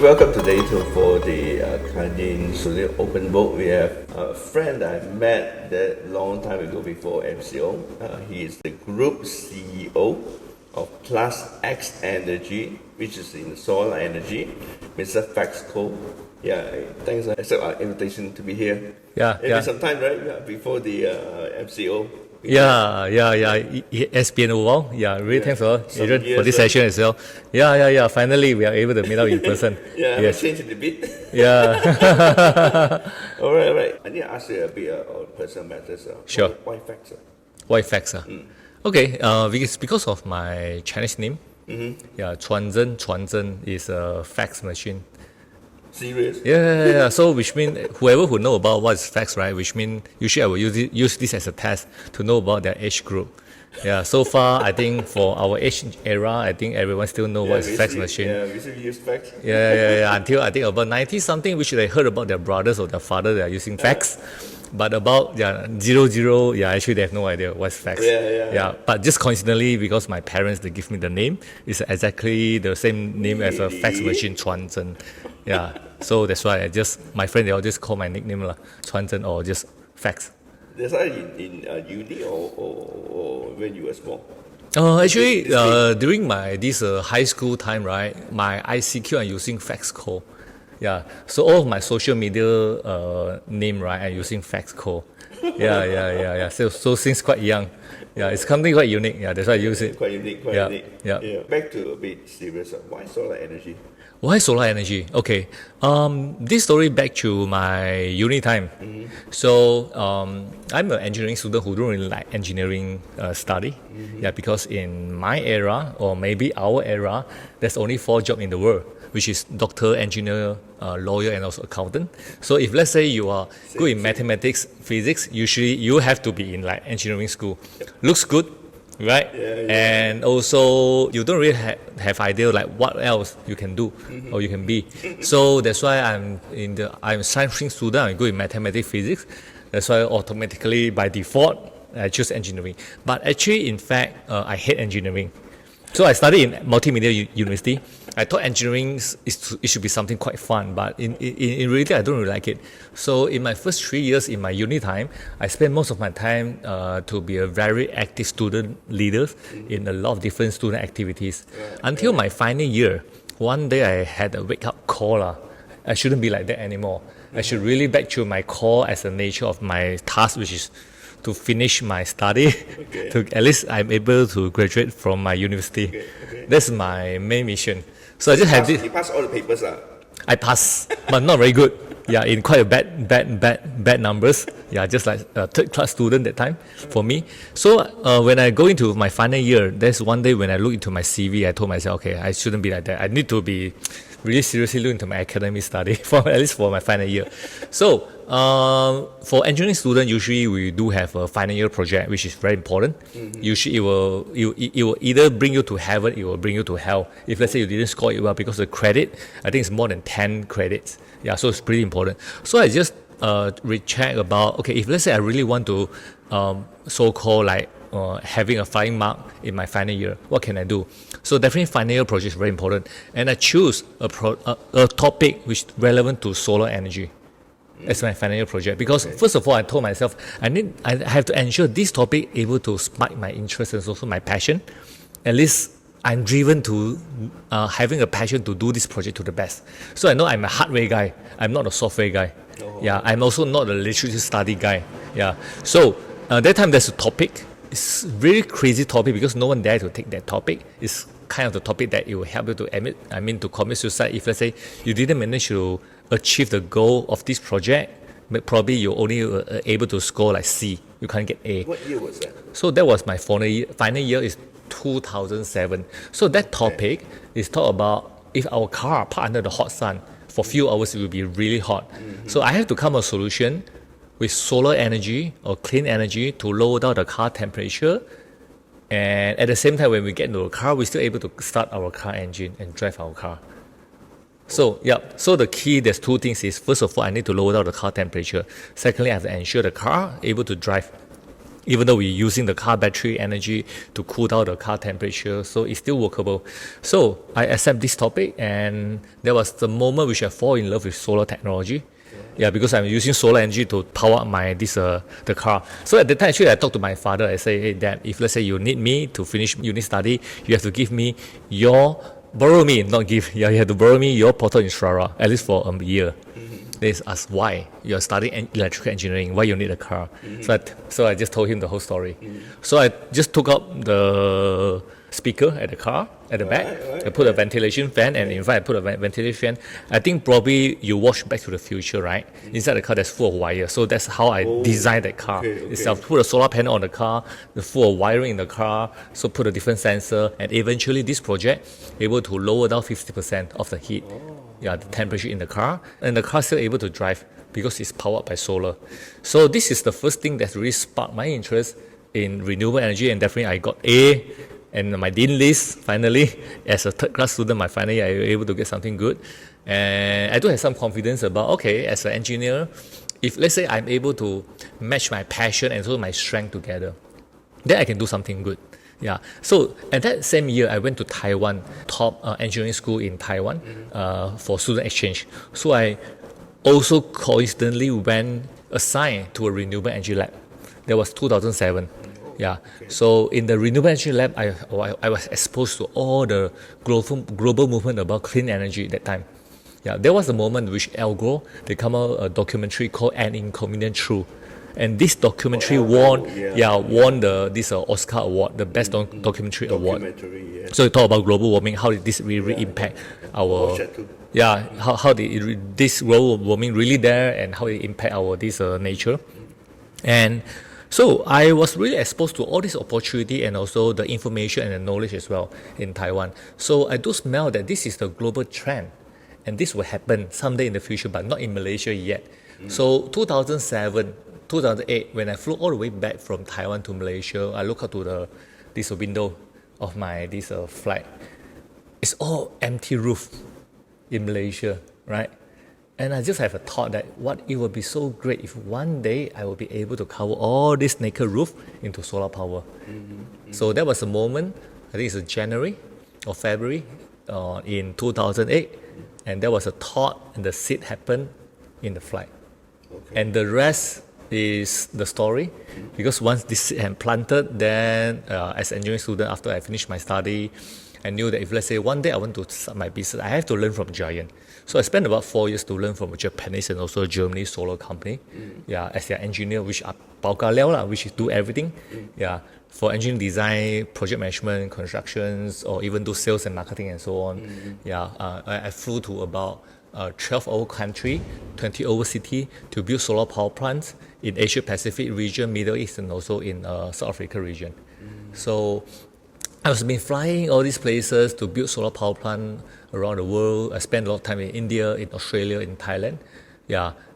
Welcome today for the Kanyin Studio Open Book. We have a friend I met that long time ago before MCO. He is the Group CEO of Xnergy, which is in solar energy, Mr. Fax Ko. Yeah, thanks for accepting our invitation to be here. Maybe some time, right, before the MCO. Yeah. It has been a while. Really thanks for Adrian for this session as well. Finally, we are able to meet up in person. Yes. Changed it a bit. Yeah. All right. I need to ask you a bit on personal matters. Sure. Why Fax? Why Fax? Okay, because of my Chinese name. Chuan Zhen is a fax machine. Serious? Yeah. So which means whoever who know about what is fax, right? Which means usually I will use this as a test to know about their age group. So far I think for our age era, I think everyone still know what is fax machine. We still use fax. Until I think about 90 something, which they heard about their brothers or their father they are using fax. But about 00, actually they have no idea what's fax. But just coincidentally, because my parents they give me the name, it's exactly the same name as a fax machine, Chuan Zhen. So that's why my friend they all just call my nickname Chuan Zhen or just fax. That's why in uni or when you were small? Actually, during my high school time, right, my ICQ I'm using Fax Ko. So all of my social media name, right, I'm using Fax Ko. So since quite young, it's something quite unique. That's why I use it. Quite unique. Back to a bit serious. Why solar energy? Why solar energy? Okay, this story back to my uni time. So I'm an engineering student who don't really like engineering study. Because in my era or maybe our era, there's only 4 jobs in the world, which is doctor, engineer, lawyer, and also accountant. So if let's say you are good in mathematics, physics, usually you have to be in like engineering school. Looks good, right? And also you don't really have idea like what else you can do or you can be. So that's why I'm a science student. I'm good in mathematics, physics. That's why automatically by default I choose engineering. But actually, in fact, I hate engineering. So I studied in multimedia university. I thought engineering it should be something quite fun, but in reality I don't really like it. So in my first 3 years in my uni time, I spent most of my time to be a very active student leader in a lot of different student activities. Until my final year, one day I had a wake up call. I shouldn't be like that anymore. I should really back to my core as the nature of my task, which is to finish my study, to at least I'm able to graduate from my university. That's my main mission. So I just have this. You passed all the papers, I passed, but not very good. In quite a bad numbers. Just like a third class student that time for me. So when I go into my final year, there's one day when I look into my CV, I told myself, okay, I shouldn't be like that. I need to be really seriously look into my academic study at least for my final year. So for engineering students, usually we do have a final year project, which is very important. Usually it will either bring you to heaven, it will bring you to hell. If let's say you didn't score it well, because the credit, I think it's more than 10 credits. So it's pretty important. So I just recheck about, okay, if let's say I really want to so-called like having a flying mark in my final year, what can I do? So definitely final year project is very important, and I choose a topic which is relevant to solar energy as my final year project, because first of all I told myself I have to ensure this topic able to spark my interest and also my passion. At least I'm driven to having a passion to do this project to the best. So I know I'm a hardware guy, I'm not a software guy. I'm also not a literature study guy. So that time there's a topic. It's really crazy topic because no one dared to take that topic. It's kind of the topic that it will help you to commit suicide if let's say you didn't manage to achieve the goal of this project. But probably you're only able to score like C. You can't get A. What year was that? So that was my final year is 2007. So that topic is talk about if our car parked under the hot sun for a few hours, it will be really hot. So I have to come up with a solution with solar energy or clean energy to lower down the car temperature, and at the same time when we get into the car, we're still able to start our car engine and drive our car. So the key, there's 2 things is, first of all, I need to lower down the car temperature. Secondly, I have to ensure the car able to drive. even though we're using the car battery energy to cool down the car temperature, so it's still workable. So I accept this topic, and there was the moment which I fall in love with solar technology. Yeah, because I'm using solar energy to power up the car. So at the time, actually, I talked to my father. I say, hey, Dad, if let's say you need me to finish uni study, you have to give me borrow me, not give. Yeah, you have to borrow me your portal instructor, at least for a year. They asked why you're studying electrical engineering, why you need a car. So I just told him the whole story. So I just took up the speaker at the car at the back. I put a ventilation fan, and in fact I put a ventilation fan. I think probably you watch Back to the Future, right? Inside the car there's full of wire. So that's how I designed that car itself. Put a solar panel on the car, the full of wiring in the car. So put a different sensor, and eventually this project able to lower down 50% of the heat. The temperature in the car, and the car still able to drive because it's powered by solar. So this is the first thing that really sparked my interest in renewable energy, and definitely I got A and my dean list finally. As a third class student, my final year I was able to get something good, and I do have some confidence about, okay, as an engineer, if let's say I'm able to match my passion and also my strength together, then I can do something good. Yeah. So at that same year, I went to Taiwan, top engineering school in Taiwan, for student exchange. So I also coincidentally went assigned to a renewable energy lab. That was 2007. Yeah. So in the renewable energy lab, I was exposed to all the global movement about clean energy at that time. Yeah. There was a moment which Al Gore, they come out a documentary called An Inconvenient Truth. And this documentary won this Oscar award, the best documentary award. So it talk about global warming, how did this really impact our how this global warming really there, and how it impact our nature. And so I was really exposed to all this opportunity and also the information and the knowledge as well in Taiwan. So I do smell that this is the global trend, and this will happen someday in the future, but not in Malaysia yet. So 2008, when I flew all the way back from Taiwan to Malaysia, I look out to this window of my flight. It's all empty roof in Malaysia, right? And I just have a thought that what it would be so great if one day I will be able to cover all this naked roof into solar power. So that was a moment, I think it's January or February in 2008, and there was a thought, and the seed happened in the flight. And the rest is the story, because once this seed had planted, then as an engineering student, after I finished my study, I knew that if let's say one day I want to start my business, I have to learn from giant. So I spent about 4 years to learn from a Japanese and also a Germany solar company. As their engineer, which are bao ka liao lah, which do everything. For engineering design, project management, constructions, or even do sales and marketing and so on. I flew to about 12 over country, 20 over city to build solar power plants in Asia Pacific region, Middle East, and also in South Africa region. So I was been flying all these places to build solar power plant around the world. I spent a lot of time in India, in Australia, in Thailand.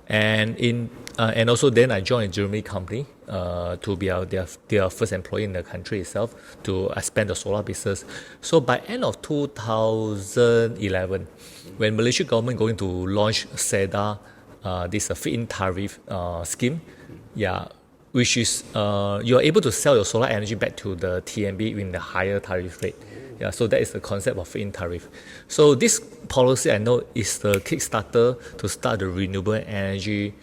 And also then I joined a Germany company to be their first employee in the country itself to expand the solar business. So by end of 2011, when Malaysia government going to launch SEDA, this feed-in tariff scheme, which is you are able to sell your solar energy back to the TNB in the higher tariff rate. So that is the concept of feed-in tariff. So this policy, I know, is the kickstarter to start the renewable energy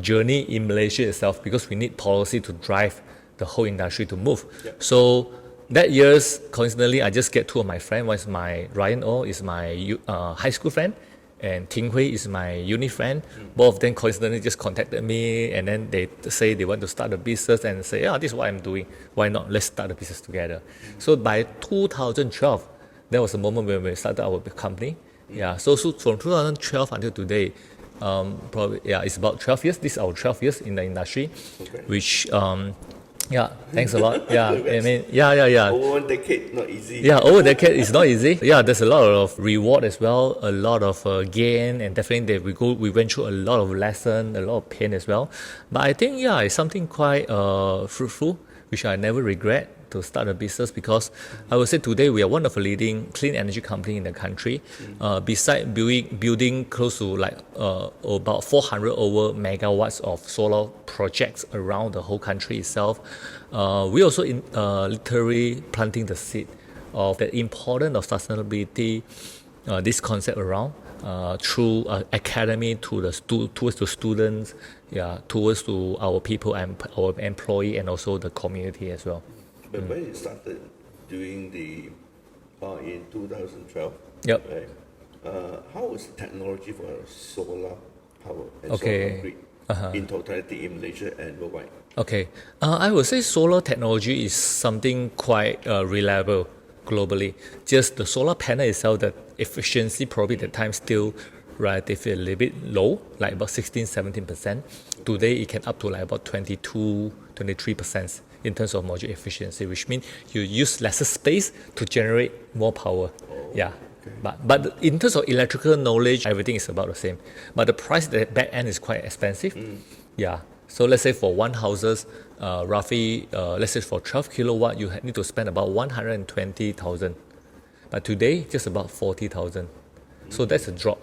journey in Malaysia itself, because we need policy to drive the whole industry to move. So that years, coincidentally, I just get two of my friends. One is Ryan O, is my high school friend, and Ting Hui is my uni friend. Both of them coincidentally just contacted me, and then they say they want to start a business and say, this is what I'm doing. Why not? Let's start the business together. So by 2012, that was the moment when we started our company. So from 2012 until today, it's about 12 years. This is our 12 years in the industry, which thanks a lot. I mean, Over 1 decade, not easy. Over a decade is not easy. There's a lot of reward as well, a lot of gain, and definitely we went through a lot of lesson, a lot of pain as well. But I think it's something quite fruitful, which I never regret, to start a business because I would say today we are one of the leading clean energy company in the country. Beside building close to about 400 over megawatts of solar projects around the whole country itself, we also literally planting the seed of the importance of sustainability, this concept around through academy towards the students, towards to our people and our employee and also the community as well. But when it started doing in 2012, Yep. right? How was the technology for solar power and Okay. solar grid in totality in Malaysia and worldwide? Okay, I would say solar technology is something quite reliable globally. Just the solar panel itself, the efficiency probably at the time still relatively a little bit low, like about 16-17%. Today it can up to like about 22-23% in terms of module efficiency, which means you use lesser space to generate more power. Yeah. But in terms of electrical knowledge, everything is about the same. But the price at the back end is quite expensive. Yeah. So let's say for one houses, roughly, let's say for 12 kilowatt, you need to spend about 120,000. But today, just about 40,000. So that's a drop.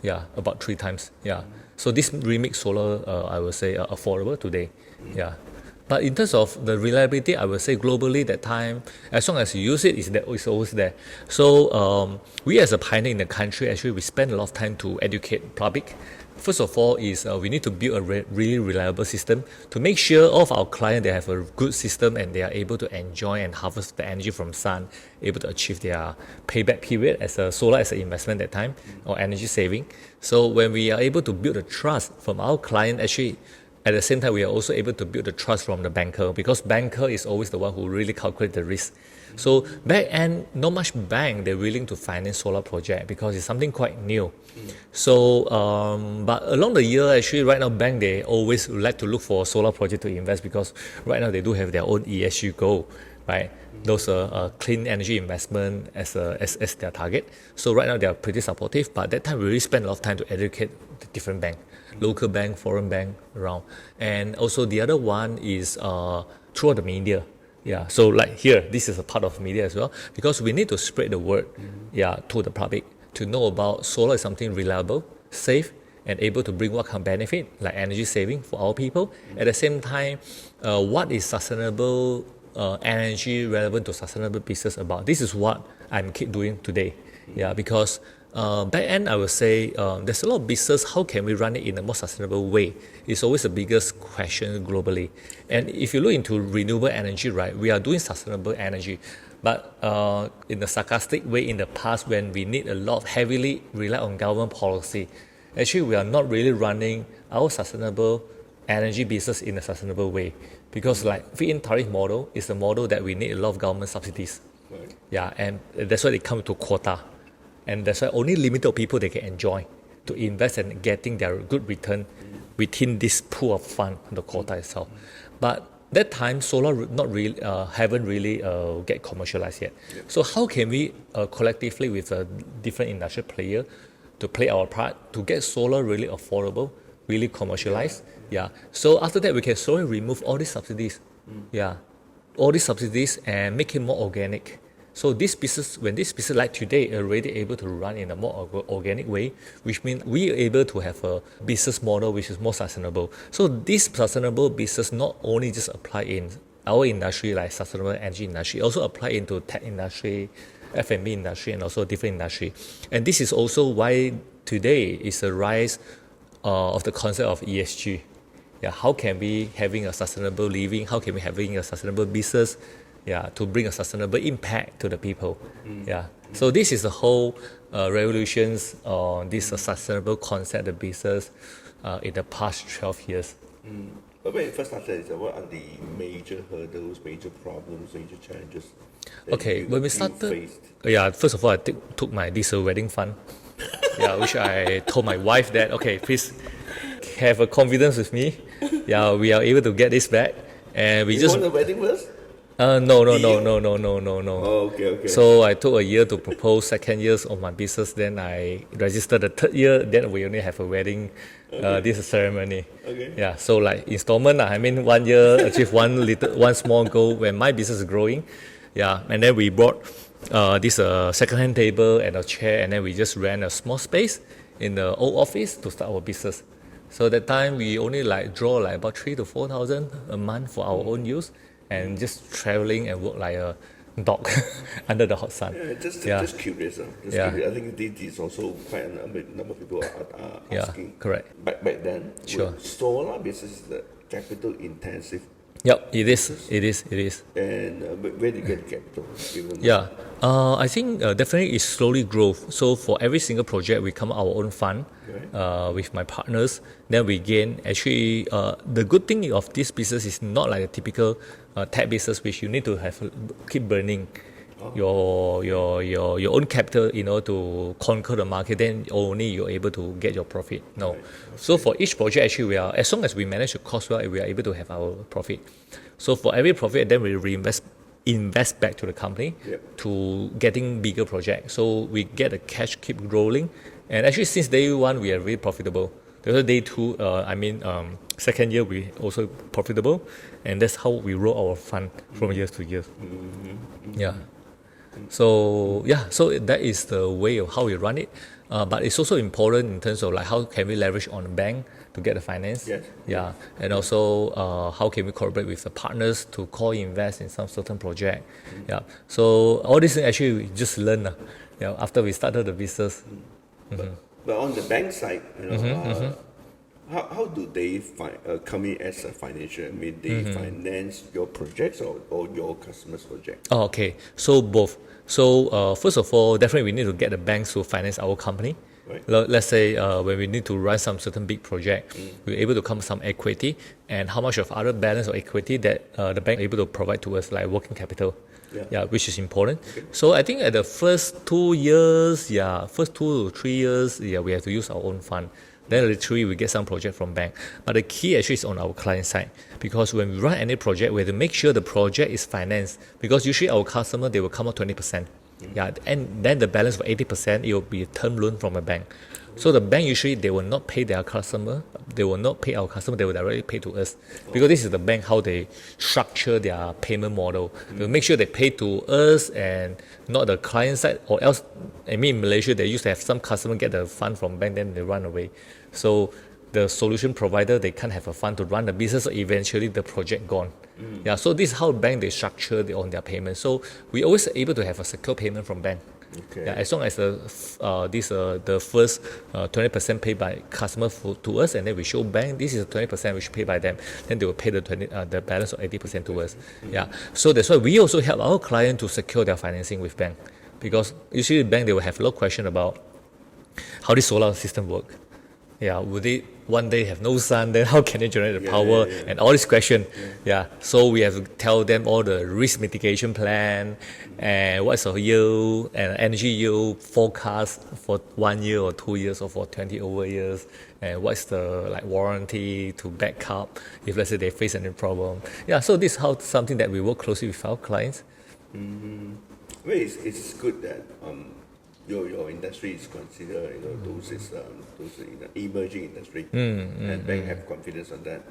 Yeah, about 3 times. Yeah. So this remix solar, I would say, affordable today. Yeah. But in terms of the reliability, I would say globally that time, as long as you use it, it's always there. So we as a pioneer in the country, actually, we spend a lot of time to educate public. First of all is we need to build a really reliable system to make sure all of our clients, they have a good system and they are able to enjoy and harvest the energy from sun, able to achieve their payback period as a solar as an investment at that time or energy saving. So when we are able to build a trust from our client, actually, at the same time, we are also able to build the trust from the banker because banker is always the one who really calculates the risk. So back end, not much bank, they're willing to finance solar project because it's something quite new. So, but along the year, actually, right now, bank, they always like to look for solar project to invest because right now they do have their own ESG goal, right? Those clean energy investment as their target. So right now they are pretty supportive, but that time we really spent a lot of time to educate the different bank, local bank, foreign bank around. And also the other one is through the media. Yeah, so like here, this is a part of media as well because we need to spread the word, to the public to know about solar is something reliable, safe, and able to bring what kind of benefit like energy saving for our people. At the same time, what is sustainable energy relevant to sustainable business about? This is what I'm keep doing today. Yeah, because back end, I would say there's a lot of business. How can we run it in a more sustainable way? It's always the biggest question globally. And if you look into renewable energy, right, we are doing sustainable energy. But in the sarcastic way, in the past, when we need a lot of heavily rely on government policy, actually we are not really running our sustainable energy business in a sustainable way. Because like feed-in tariff model is a model that we need a lot of government subsidies. Right. Yeah, and that's why they come to quota. And that's why only limited people they can enjoy to invest and getting their good return within this pool of fund, the quota itself. But that time, solar not really haven't really get commercialized yet. So how can we collectively with a different industrial player to play our part to get solar really affordable, really commercialized? Yeah. So after that, we can slowly remove all these subsidies. Yeah, all these subsidies and make it more organic. So this business, when this business like today, already able to run in a more organic way, which means we are able to have a business model which is more sustainable. So this sustainable business not only just apply in our industry like sustainable energy industry, also apply into tech industry, F&B industry, and also different industry. And this is also why today is a rise of the concept of ESG. Yeah, how can we having a sustainable living? How can we having a sustainable business? Yeah, to bring a sustainable impact to the people. Yeah, so this is the whole revolutions on this sustainable concept of business in the past 12 years. But when it first started, what are the major hurdles, major problems, major challenges? That Okay, when we you started, faced? first of all, I took my this wedding fund. Yeah, which I told my wife that okay, please have a confidence with me. Yeah, we are able to get this back, and we You just want a wedding first? No. Oh, okay. So I took a year to propose, second years of my business, then I registered the third year, then we only have a wedding this ceremony. Okay. Yeah, so like installment, I mean 1 year, achieve one small goal when my business is growing. Yeah, and then we bought this second-hand table and a chair, and then we just rent a small space in the old office to start our business. So that time we only draw about 3,000 to 4,000 a month for our own use, and just traveling and work like a dog under the hot sun. Just curious. Curious. I think this is also quite a number of people are asking. Correct. Back then, Sure. solar business is the capital intensive. Yep, it is. And where do you get the capital? Yeah, I think definitely it's slowly growth. So for every single project, we come our own fund with my partners. Then we gain. Actually, the good thing of this business is not like a typical tech business, which you need to keep burning your own capital in order to conquer the market. Then only you're able to get your profit. No, okay. So for each project, actually, we are, as long as we manage the cost well, we are able to have our profit. So for every profit, then we invest back to the company to getting bigger projects. So we get the cash keep rolling, and actually since day one we are really profitable. Day two, second year we also profitable, and that's how we roll our fund from years to years. Yeah. So that is the way of how we run it. But it's also important in terms of like how can we leverage on the bank to get the finance. Yes. Yeah. And also how can we collaborate with the partners to co-invest in some certain project. Yeah. So all these things actually we just learn after we started the business. But on the bank side, how do they come in as a financial? I mean, they finance your projects or your customers' project? Oh, okay. So both. So first of all, definitely we need to get the banks to finance our company. Right. Let's say when we need to run some certain big project, we're able to come with some equity, and how much of other balance or equity that the bank able to provide to us, like working capital. Yeah, which is important. Okay. So I think at the first 2 to 3 years, we have to use our own fund. Then literally we get some project from bank. But the key actually is on our client side, because when we run any project, we have to make sure the project is financed, because usually our customer, they will come out 20%. Yeah, and then the balance for 80%, it will be a term loan from a bank. So the bank usually, they will not pay their customer, they will not pay our customer, they will directly pay to us. Because this is the bank, how they structure their payment model. They'll make sure they pay to us and not the client side, or else, I mean in Malaysia, they used to have some customer get the fund from bank, then they run away. So the solution provider, they can't have a fund to run the business, so eventually the project gone. Yeah, so this is how bank they structure on their payment. So we always able to have a secure payment from bank. Okay. Yeah, as long as the first 20% paid by customer to us, and then we show bank this is 20% which paid by them, then they will pay the balance of 80% to us. Yeah, so that's why we also help our client to secure their financing with bank, because usually bank, they will have a lot of question about how this solar system work. Yeah, would they one day have no sun, then how can they generate the power and all these questions. So we have to tell them all the risk mitigation plan and what's the yield and energy yield forecast for 1 year or 2 years or for 20 over years, and what's the warranty to back up if let's say they face any problem. So this is how something that we work closely with our clients. Well, it's good that your industry is considered those emerging industry, and bank have confidence on that.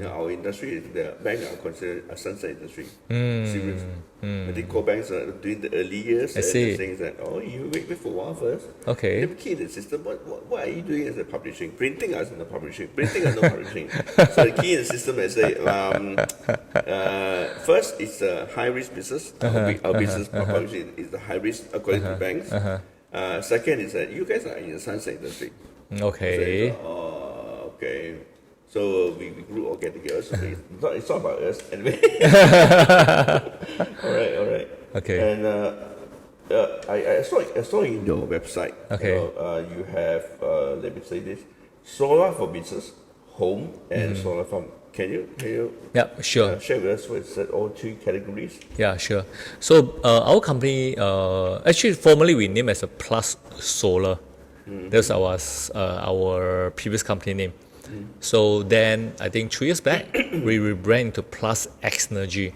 Our industry, the bank are considered a sunset industry. Serious. I think core banks are doing the early years and saying that you wait for a while first. Okay. The key in the system, what are you doing as a publishing? Printing as in the publishing. Printing and no publishing. So the key in the system is first it's a high risk business. Our business publishing is the high risk according to banks. Second is that you guys are in the sunset industry. Okay. Okay. So we grew organically. So it's not about us anyway. All right. Okay. And I saw in your website. Okay. You have let me say this: solar for business, home, and solar farm. Can you? Yeah, sure. Share with us what's all three categories? Yeah, sure. So our company, actually formerly we named as a Plus Solar. That's our previous company name. So then I think 3 years back, we rebranded to Plus Xnergy.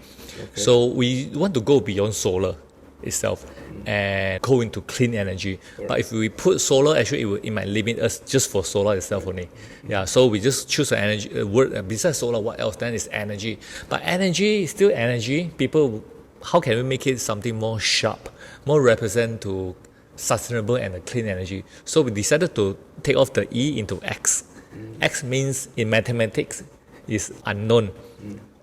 So we want to go beyond solar itself and go into clean energy. But if we put solar, actually it might limit us just for solar itself only. Yeah, so we just choose an energy word besides solar. What else? Then is energy. But energy is still energy. People, how can we make it something more sharp, more represent to sustainable and a clean energy? So we decided to take off the E into X. X means in mathematics is unknown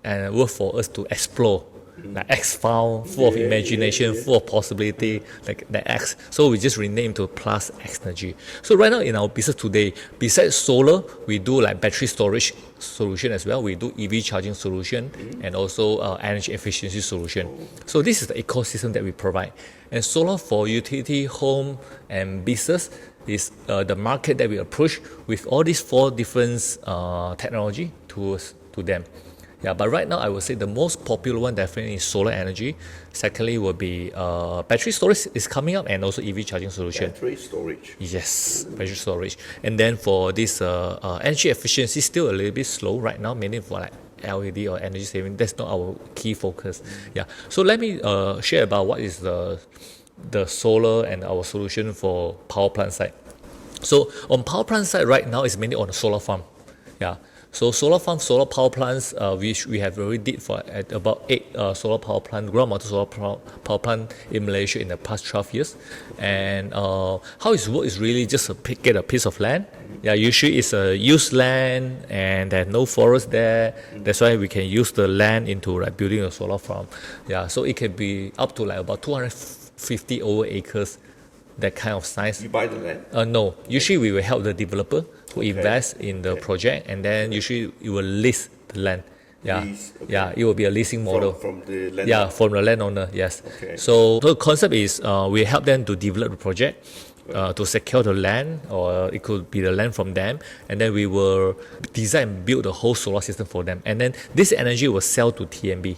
and work for us to explore. Like X found, full of imagination, full of possibility, like the X. So we just renamed to Plus Xnergy. So right now in our business today, besides solar, we do like battery storage solution as well. We do EV charging solution and also energy efficiency solution. So this is the ecosystem that we provide. And solar for utility, home, and business is the market that we approach with all these 4 different technology to them. Yeah, but right now I would say the most popular one definitely is solar energy. Secondly will be battery storage is coming up, and also EV charging solution. Battery storage. Yes, battery storage. And then for this energy efficiency, still a little bit slow right now, mainly for like LED or energy saving. That's not our key focus. Yeah. So let me share about what is the solar and our solution for power plant side. So on power plant side right now is mainly on the solar farm. Yeah. So solar farm, solar power plants, which we have already did for at about 8 solar power plant, ground mounted solar power plant in Malaysia in the past 12 years. And how it works is really just get a piece of land. Yeah, usually it's a used land and there's no forest there. That's why we can use the land into like building a solar farm. Yeah, so it can be up to like about 250 over acres, that kind of size. You buy the land? No, usually we will help the developer who invest in the project, and then usually you will lease the land. Yeah, yeah, it will be a leasing model. From the landowner? Yeah, from the landowner, yes. So the concept is we help them to develop the project, to secure the land, or it could be the land from them, and then we will design and build the whole solar system for them. And then this energy will sell to TNB.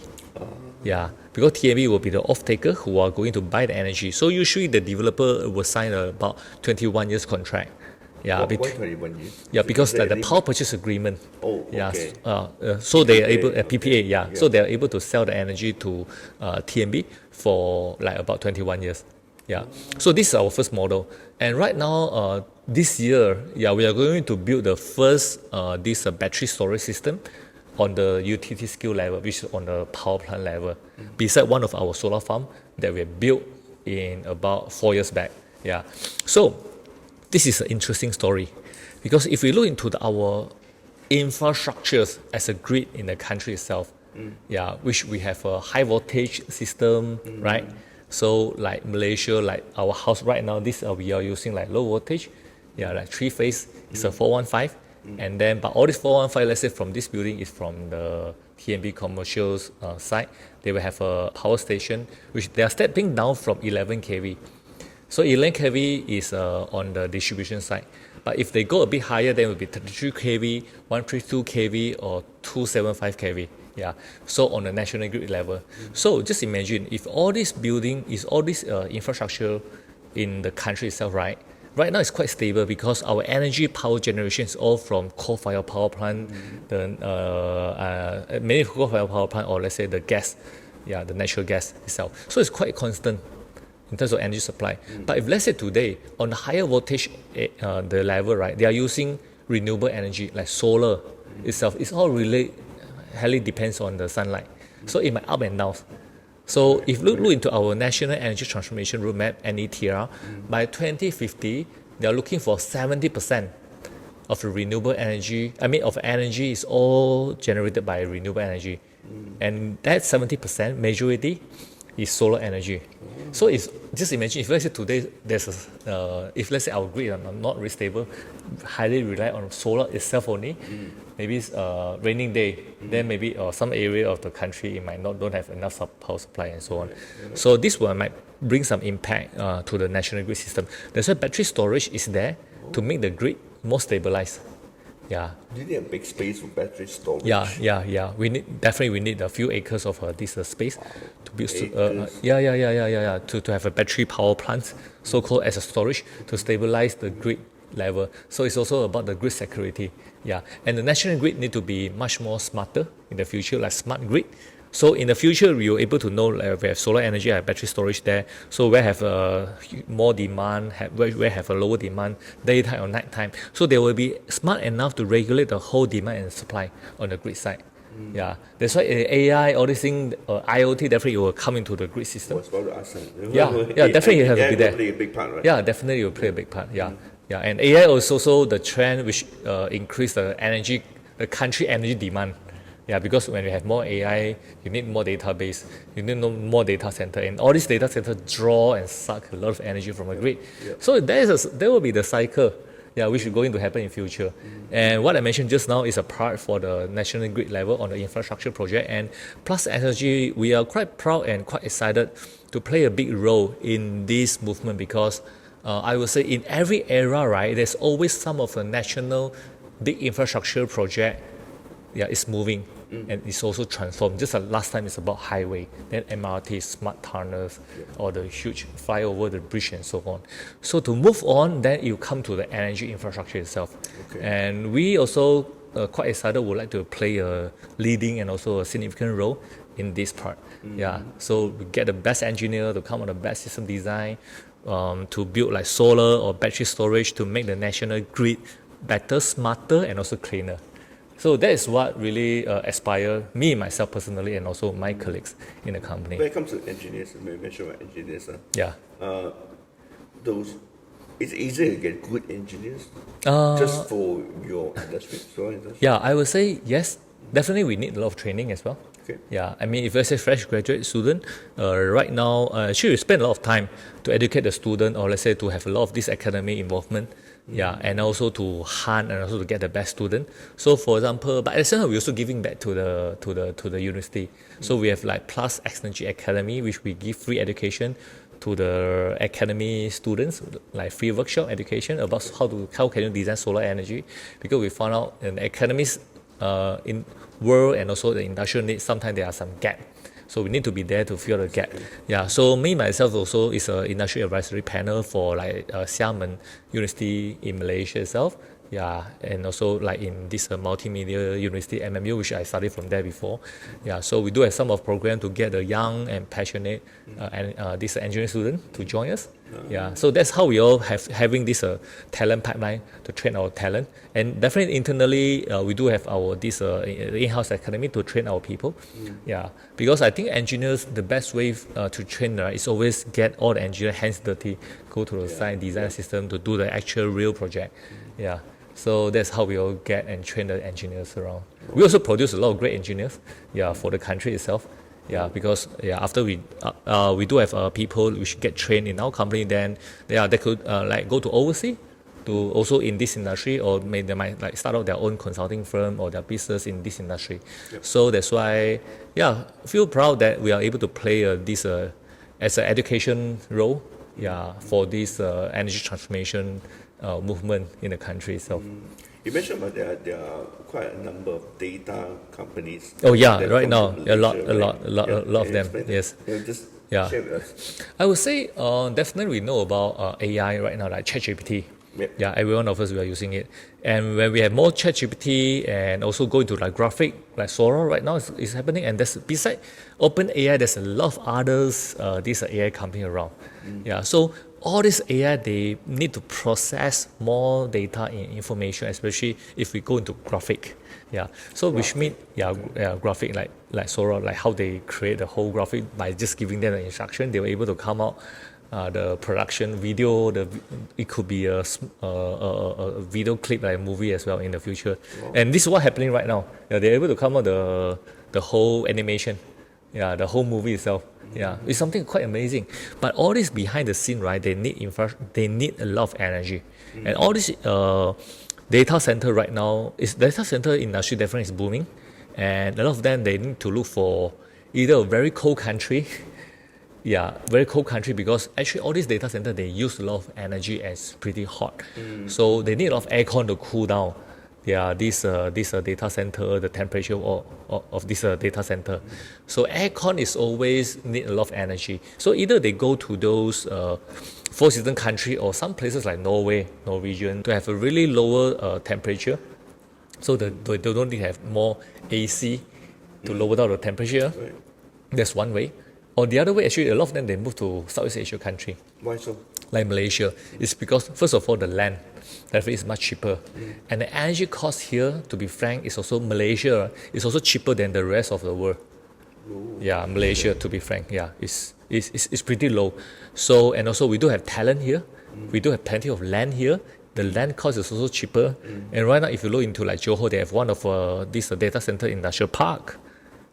Yeah, because TNB will be the off-taker who are going to buy the energy. So usually the developer will sign about 21 years contract. Yeah, why 21 years? Yeah, because like the power purchase agreement. Oh, okay. Yeah, so they are able PPA. Yeah, so they are able to sell the energy to TNB for like about 21 years. Yeah, so this is our first model, and right now this year, yeah, we are going to build the first this battery storage system on the utility scale level, which is on the power plant level, beside one of our solar farm that we have built in about 4 years back. Yeah, so this is an interesting story, because if we look into our infrastructures as a grid in the country itself, yeah, which we have a high voltage system, right? So like Malaysia, like our house right now, this we are using like low voltage, yeah, like 3-phase. It's a 415. And then, but all this 415, let's say from this building is from the TNB commercial side. They will have a power station, which they are stepping down from 11 kV. So 11 kV is on the distribution side. But if they go a bit higher, then it will be 33 kV, 132 kV, or 275 kV. Yeah. So on the national grid level. So just imagine if all this building is all this infrastructure in the country itself, right? Right now it's quite stable because our energy power generation is all from coal-fired power plant, many coal-fired power plant, or let's say the gas, yeah, the natural gas itself. So it's quite constant in terms of energy supply. But if let's say today on the higher voltage the level, right, they are using renewable energy like solar itself. It's all highly depends on the sunlight. So it might up and down. So if you look into our National Energy Transformation Roadmap, NETR, by 2050, they are looking for 70% of the renewable energy, of energy is all generated by renewable energy. And that 70%, majority, is solar energy. So it's, just imagine if let's say today there's if let's say our grid are not very stable, highly rely on solar itself only, maybe it's a raining day, then maybe some area of the country it might don't have enough power supply and so on. So this one might bring some impact to the national grid system. That's why battery storage is there to make the grid more stabilized. Yeah. You need a big space for battery storage. Yeah. We need a few acres of this space to build. To have a battery power plant, so-called as a storage to stabilize the grid. level. So it's also about the grid security. Yeah, and the national grid need to be much more smarter in the future, like smart grid. So in the future, we are able to know like, we have solar energy, have battery storage there. So where have more demand, where have a lower demand, daytime or nighttime. So they will be smart enough to regulate the whole demand and supply on the grid side. Yeah, that's why AI, all these things, IoT definitely will come into the grid system. I was about to ask that. Yeah, definitely it has to be there. Play a big part, right? Yeah, definitely it will play a big part. Yeah, yeah, and AI is also the trend which increase the country energy demand. Yeah, because when you have more AI, you need more database, you need more data center, and all these data centers draw and suck a lot of energy from the grid. Yeah. So there will be the cycle, yeah, which is going to happen in future. And what I mentioned just now is a part for the national grid level on the infrastructure project. And plus Xnergy, we are quite proud and quite excited to play a big role in this movement because I would say in every era, right, there's always some of the national big infrastructure project. Yeah, it's moving and it's also transformed. Just like last time, it's about highway, then MRT, smart tunnels, or the huge flyover the bridge and so on. So to move on, then you come to the energy infrastructure itself. Okay. And we also quite excited would like to play a leading and also a significant role in this part. Yeah, so we get the best engineer to come on the best system design to build like solar or battery storage to make the national grid better, smarter, and also cleaner. So that is what really aspire me, myself personally, and also my colleagues in the company. When it comes to engineers, you mentioned about engineers. Yeah. It's easy to get good engineers just for your industry. Yeah, I would say yes. Definitely, we need a lot of training as well. Okay. Yeah, I mean, if let's say fresh graduate student, right now, actually we spend a lot of time to educate the student, or let's say to have a lot of this academic involvement. Yeah, and also to hunt and also to get the best student. So, for example, but at the same time, we're also giving back to the university. So we have like Plus Xnergy Academy, which we give free education to the academy students, like free workshop education about how can you design solar energy, because we found out in academies in world and also the industrial needs, sometimes there are some gap. So we need to be there to fill the gap. Yeah. So me myself also is an industry advisory panel for like Xiamen University in Malaysia itself. Yeah, and also like in this multimedia university MMU, which I studied from there before. Yeah, so we do have some of program to get the young and passionate this engineering student to join us. Yeah, so that's how we all having this talent pipeline to train our talent, and definitely internally we do have our this in-house academy to train our people. Yeah, because I think engineers, the best way to train is always get all the engineer hands dirty, go to the site, design system to do the actual real project. Yeah. So that's how we all get and train the engineers around. We also produce a lot of great engineers, yeah, for the country itself. Yeah, because after we do have people which get trained in our company, then they could like go to overseas to also in this industry, or they might like start out their own consulting firm or their business in this industry. Yep. So that's why, feel proud that we are able to play this as an education role, for this energy transformation movement in the country itself. You mentioned about there are quite a number of data companies. Oh yeah, right now a lot of them. Yes. Just share with us. I would say definitely we know about AI right now, like ChatGPT. Yep. Yeah, every one of us we are using it, and when we have more ChatGPT and also go into like graphic, like Sora right now is happening, and there's beside OpenAI, there's a lot of others these AI company around. Yeah, so all this AI, they need to process more data and information, especially if we go into graphic. Yeah, so which means graphic like Sora, like how they create the whole graphic by just giving them the instruction, they were able to come out the production video. It could be a video clip, like a movie as well in the future. Wow. And this is what's happening right now. Yeah, they're able to come out the whole animation. Yeah, the whole movie itself. Yeah, it's something quite amazing. But all this behind the scene, right? They need a lot of energy, and all this data center right now data center industry definitely is booming, and a lot of them they need to look for either a very cold country. Yeah, very cold country, because actually all these data centers they use a lot of energy and it's pretty hot, so they need a lot of aircon to cool down this data center, the temperature of this data center. So aircon is always need a lot of energy. So either they go to those four season country or some places like Norway, Norwegian, to have a really lower temperature. So they don't need to have more AC to lower down the temperature. Right. That's one way. Or the other way, actually, a lot of them, they move to Southeast Asia country, Why so? like Malaysia. It's because, first of all, the land definitely is much cheaper. And the energy cost here, to be frank, is also Malaysia. Is also cheaper than the rest of the world. Yeah, Malaysia, to be frank, yeah, it's pretty low. So, and also we do have talent here. We do have plenty of land here. The land cost is also cheaper. And right now, if you look into like Johor, they have one of this data center industrial park.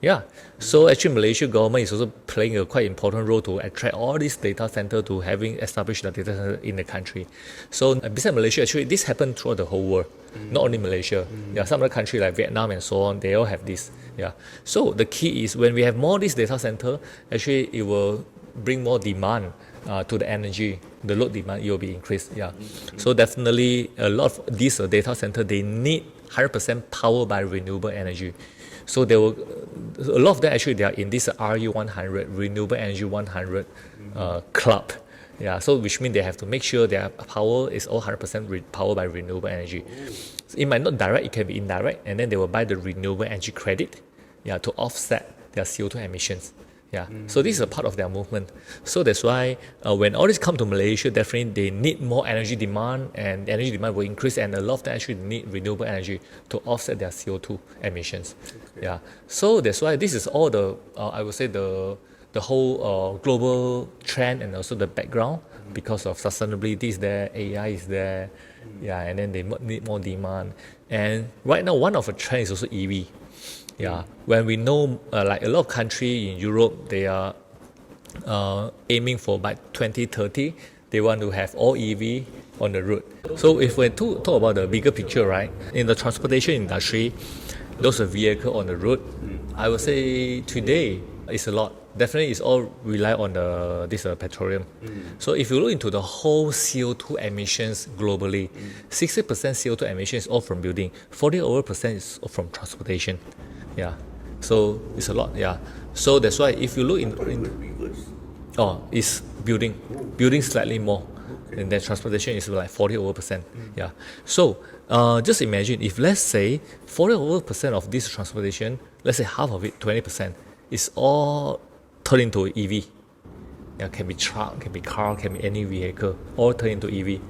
Yeah, so actually Malaysia government is also playing a quite important role to attract all these data center to having established the data center in the country. So besides Malaysia, actually this happened throughout the whole world, not only Malaysia. Yeah, some other countries like Vietnam and so on, they all have this. Yeah, so the key is when we have more this data center, actually it will bring more demand to the energy. The load demand will be increased. Yeah, so definitely a lot of these data center, they need 100% power by renewable energy. So there will, a lot of them actually they are in this RE100 Renewable Energy 100 club. Yeah, so which means they have to make sure their power is all 100% powered by renewable energy. So it might not direct, it can be indirect, and then they will buy the renewable energy credit, yeah, to offset their CO2 emissions. Yeah, so this is a part of their movement. So that's why when all this come to Malaysia, definitely they need more energy demand, and energy demand will increase, and a lot of them actually need renewable energy to offset their CO2 emissions. Okay. Yeah, so that's why this is all the I would say the whole global trend and also the background because of sustainability is there, AI is there, yeah, and then they need more demand. And right now, one of the trends is also EV. Yeah, when we know like a lot of countries in Europe, they are aiming for by 2030, they want to have all EV on the road. So if we talk about the bigger picture, right, in the transportation industry, those vehicles on the road, I would say today it's a lot. Definitely it's all rely on this petroleum. So if you look into the whole CO2 emissions globally, 60% CO2 emissions is all from building, 40% is from transportation. Yeah, so it's a lot. Yeah, so that's why if you look it's building slightly more, and then transportation is like 40%. Yeah, so just imagine if let's say 40% of this transportation, let's say half of it, 20%, is all turned into EV. Yeah, can be truck, can be car, can be any vehicle, all turned into EV.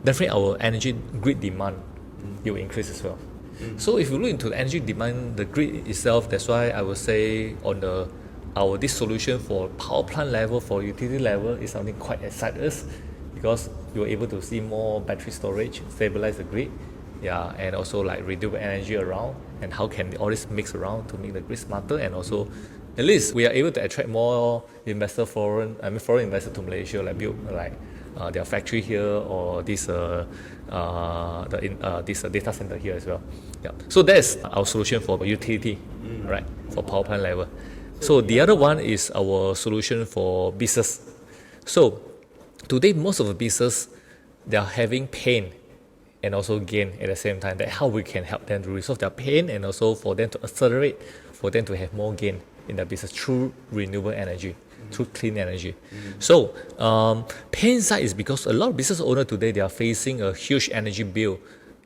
Definitely our energy grid demand will increase as well. So if you look into the energy demand, the grid itself, that's why I would say on this solution for power plant level, for utility level, is something quite excites us because you're able to see more battery storage, stabilize the grid, yeah, and also like renewable energy around, and how can all this mix around to make the grid smarter, and also at least we are able to attract more foreign investors to Malaysia, like build like their factory here or this data center here as well. Yeah. So that's our solution for utility, right? For power plant level. So the other one is our solution for business. So today most of the business, they are having pain and also gain at the same time. That how we can help them to resolve their pain and also for them to accelerate, for them to have more gain in their business through renewable energy, through clean energy. So pain side is because a lot of business owners today, they are facing a huge energy bill.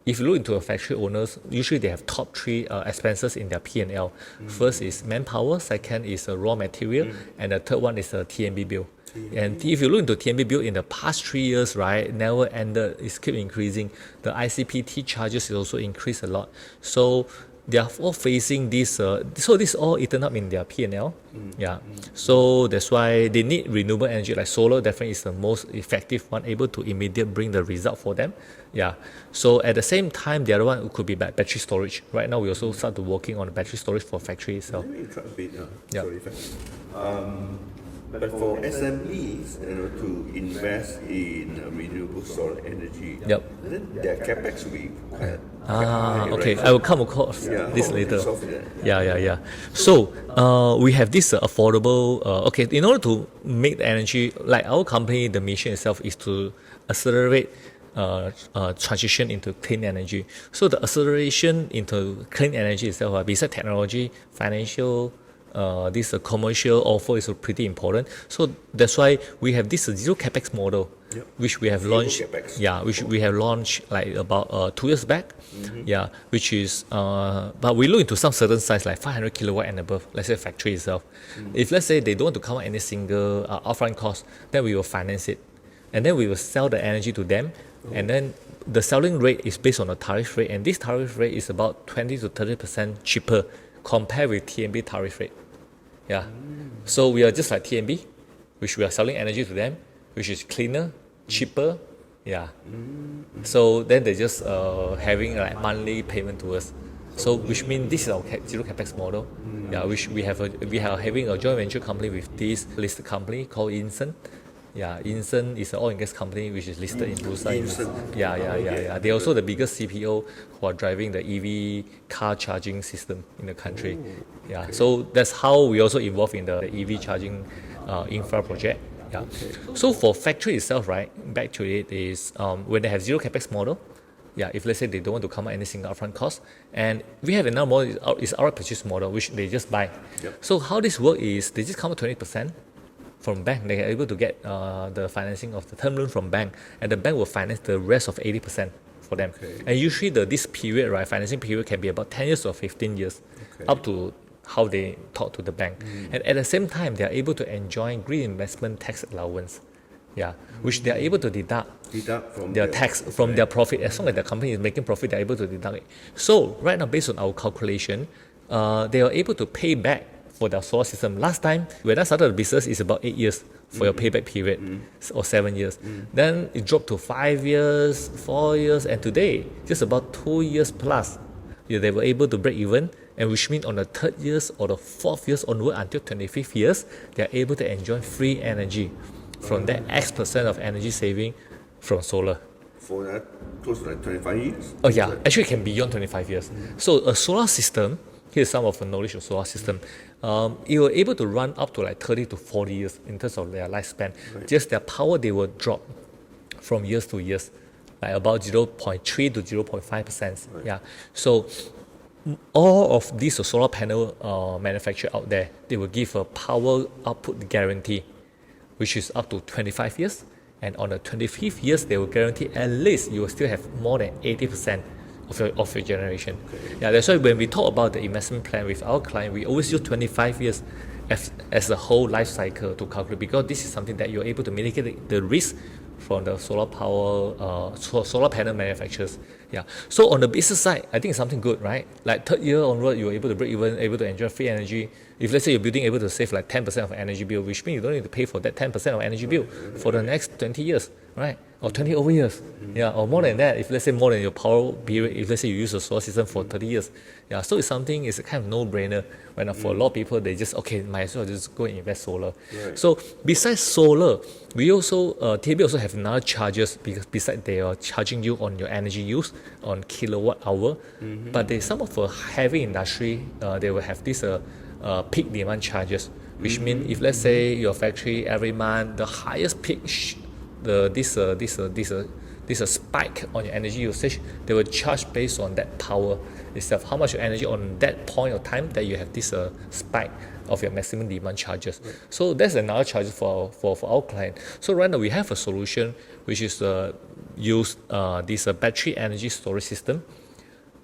If you look into a factory owners, usually they have top three expenses in their P&L. First is manpower, second is raw material, and the third one is a TNB bill. And if you look into TNB bill in the past 3 years, right, never ended, it's keep increasing. The ICPT charges is also increased a lot. So they are all facing this, so this all eaten up in their P&L. Yeah. So that's why they need renewable energy, like solar definitely is the most effective one, able to immediately bring the result for them. Yeah. So at the same time, the other one could be battery storage. Right now, we also start to working on the battery storage for factory itself. Let me try a bit. But for SMEs, to invest in renewable solar energy, then their capex will be quite high, okay. Right? I will come across this how later. you solve that? Yeah. So we have this affordable. Okay, in order to make the energy, like our company, the mission itself is to accelerate transition into clean energy. So the acceleration into clean energy itself, besides technology, financial, this commercial offer is pretty important. So that's why we have this zero capex model, which we have launched. Which we have launched like about 2 years back. Which is but we look into some certain size like 500 kilowatt and above. Let's say factory itself. If let's say they don't want to come out any single upfront cost, then we will finance it, and then we will sell the energy to them, and then the selling rate is based on a tariff rate, and this tariff rate is about 20 to 30% cheaper compared with TNB tariff rate. So we are just like TNB, which we are selling energy to them, which is cleaner, cheaper. So then they just having like monthly payment to us. So which means this is our zero capex model. Which we are having a joint venture company with this listed company called Zhen. Zhen is an oil and gas company which is listed in Busan. They're also the biggest CPO who are driving the EV car charging system in the country. So that's how we also involved in the EV charging infra project. So for factory itself, right, back to it is when they have zero capex model, if let's say they don't want to come out any single upfront cost, and we have another model is our purchase model, which they just buy. So how this works is they just come out 20% from bank. They are able to get the financing of the term loan from bank, and the bank will finance the rest of 80% for them. And usually this period, right, financing period can be about 10 years or 15 years, up to how they talk to the bank. And at the same time, they are able to enjoy green investment tax allowance, which they are able to deduct from their tax from their profit. As long as the company is making profit, they are able to deduct it. So right now, based on our calculation, they are able to pay back for their solar system. Last time, when I started the business, it's about 8 years for your payback period, or 7 years. Then it dropped to 5 years, 4 years, and today, just about 2 years plus, they were able to break even, and which means on the 3rd years or the 4th years onward until 25th years, they are able to enjoy free energy from that X% of energy saving from solar. For that, close to like 25 years? Actually it can be beyond 25 years. So a solar system, here's some of the knowledge of solar system. It will able to run up to like 30 to 40 years in terms of their lifespan. Just their power, they will drop from years to years, like about 0.3 to 0.5%. So all of these solar panel manufacturers out there, they will give a power output guarantee, which is up to 25 years. And on the 25th years, they will guarantee at least you will still have more than 80% of your generation. That's why when we talk about the investment plan with our client, we always use 25 years as the whole life cycle to calculate, because this is something that you're able to mitigate the risk from the solar power, solar panel manufacturers. So on the business side, I think it's something good, right? Like 3rd year onward, you're able to break even, able to enjoy free energy. If let's say you're building able to save like 10% of energy bill, which means you don't need to pay for that 10% of energy bill for the next 20 years, right? Or 20 over years, or more than that. If let's say more than your power period, if let's say you use a solar system for 30 years, so it's something, it's a kind of no-brainer. When for a lot of people, they just might as well just go and invest solar. So besides solar, we also TB also have another charges, because besides they are charging you on your energy use on kilowatt hour, but they some of the heavy industry they will have this peak demand charges, which means if let's say your factory every month the highest peak this spike on your energy usage, they will charge based on that power itself, how much energy on that point of time that you have this spike of your maximum demand charges. So that's another charge for our client. So right now we have a solution which is use this battery energy storage system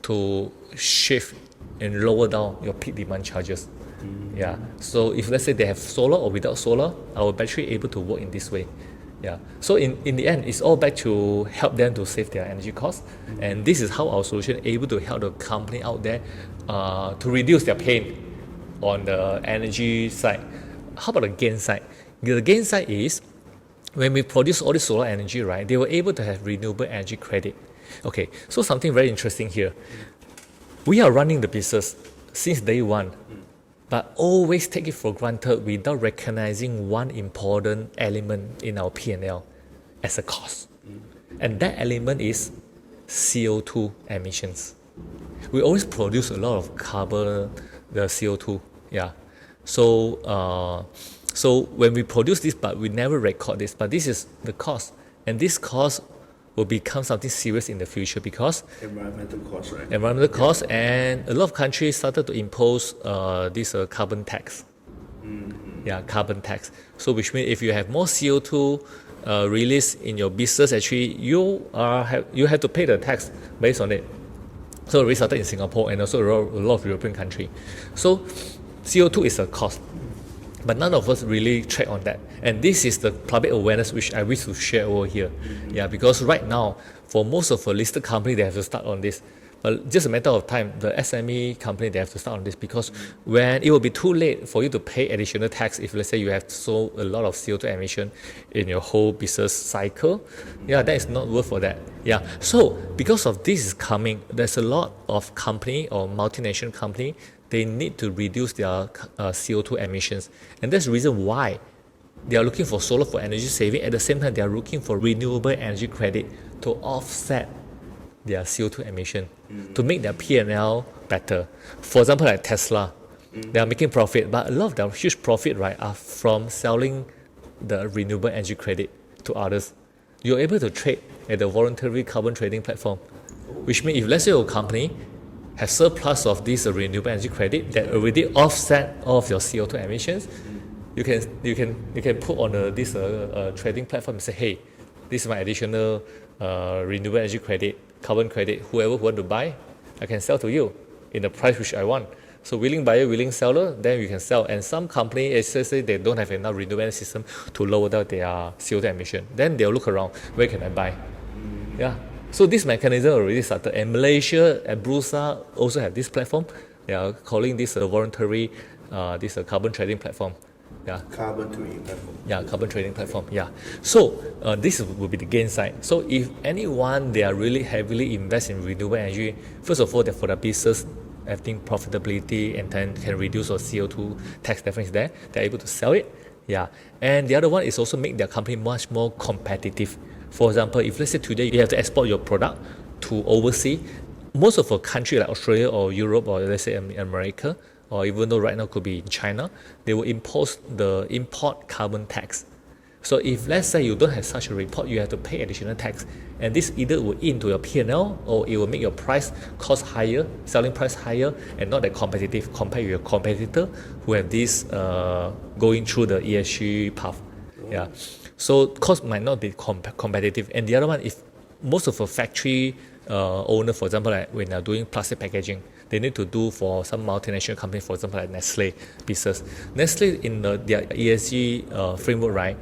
to shift and lower down your peak demand charges. So if let's say they have solar or without solar, our battery able to work in this way. So in the end, it's all back to help them to save their energy costs, and this is how our solution able to help the company out there to reduce their pain on the energy side. How about the gain side? The gain side is when we produce all this solar energy, right? They were able to have renewable energy credit. Okay, so something very interesting here. We are running the business since day one, but always take it for granted without recognizing one important element in our P&L as a cost. And that element is CO2 emissions. We always produce a lot of carbon, the CO2. So when we produce this, but we never record this, but this is the cost. And this cost will become something serious in the future because Environmental cost, right? environmental costs, and a lot of countries started to impose this carbon tax. Yeah, carbon tax. So which means if you have more CO2 release in your business, actually you have to pay the tax based on it. So we started in Singapore and also a lot of European countries. So CO2 is a cost, but none of us really track on that. And this is the public awareness which I wish to share over here. Yeah, because right now, for most of the listed companies, they have to start on this. But just a matter of time, the SME company, they have to start on this because when it will be too late for you to pay additional tax if let's say you have so a lot of CO2 emission in your whole business cycle, yeah, that is not worth for that. Yeah, so because of this is coming, there's a lot of company or multinational company, they need to reduce their CO2 emissions. And that's the reason why they are looking for solar for energy saving. At the same time, they are looking for renewable energy credit to offset their CO2 emission, to make their P&L better. For example, like Tesla, they are making profit, but a lot of their huge profit, right, are from selling the renewable energy credit to others. You're able to trade at the voluntary carbon trading platform, which means if let's say your company has surplus of this renewable energy credit that already offset all of your CO2 emissions, you can put on this trading platform and say, hey, this is my additional renewable energy credit, carbon credit. Whoever want to buy, I can sell to you in the price which I want. So willing buyer, willing seller, then you can sell. And some company, especially they don't have enough renewable energy system to lower down their CO2 emission. Then they'll look around, where can I buy? Yeah. So this mechanism already started. And Malaysia and Bursa also have this platform. They are calling this a voluntary, carbon trading platform. Yeah. Carbon trading platform. Yeah, carbon trading platform. Yeah. So this will be the gain side. So if anyone they are really heavily invest in renewable energy, first of all, that for the business, I think profitability and then can reduce our CO2 tax definitely is there. They're able to sell it. Yeah. And the other one is also make their company much more competitive. For example, if let's say today you have to export your product to overseas, most of a country like Australia or Europe or let's say America, or even though right now could be in China, they will impose the import carbon tax. So if let's say you don't have such a report, you have to pay additional tax. And this either will eat into your P&L or it will make your price cost higher, selling price higher, and not that competitive compared to your competitor who have this going through the ESG path. Yeah. So cost might not be competitive. And the other one, if most of a factory owner, for example, like when they're doing plastic packaging, they need to do for some multinational company, for example, like Nestle business. Nestle in their ESG framework, right,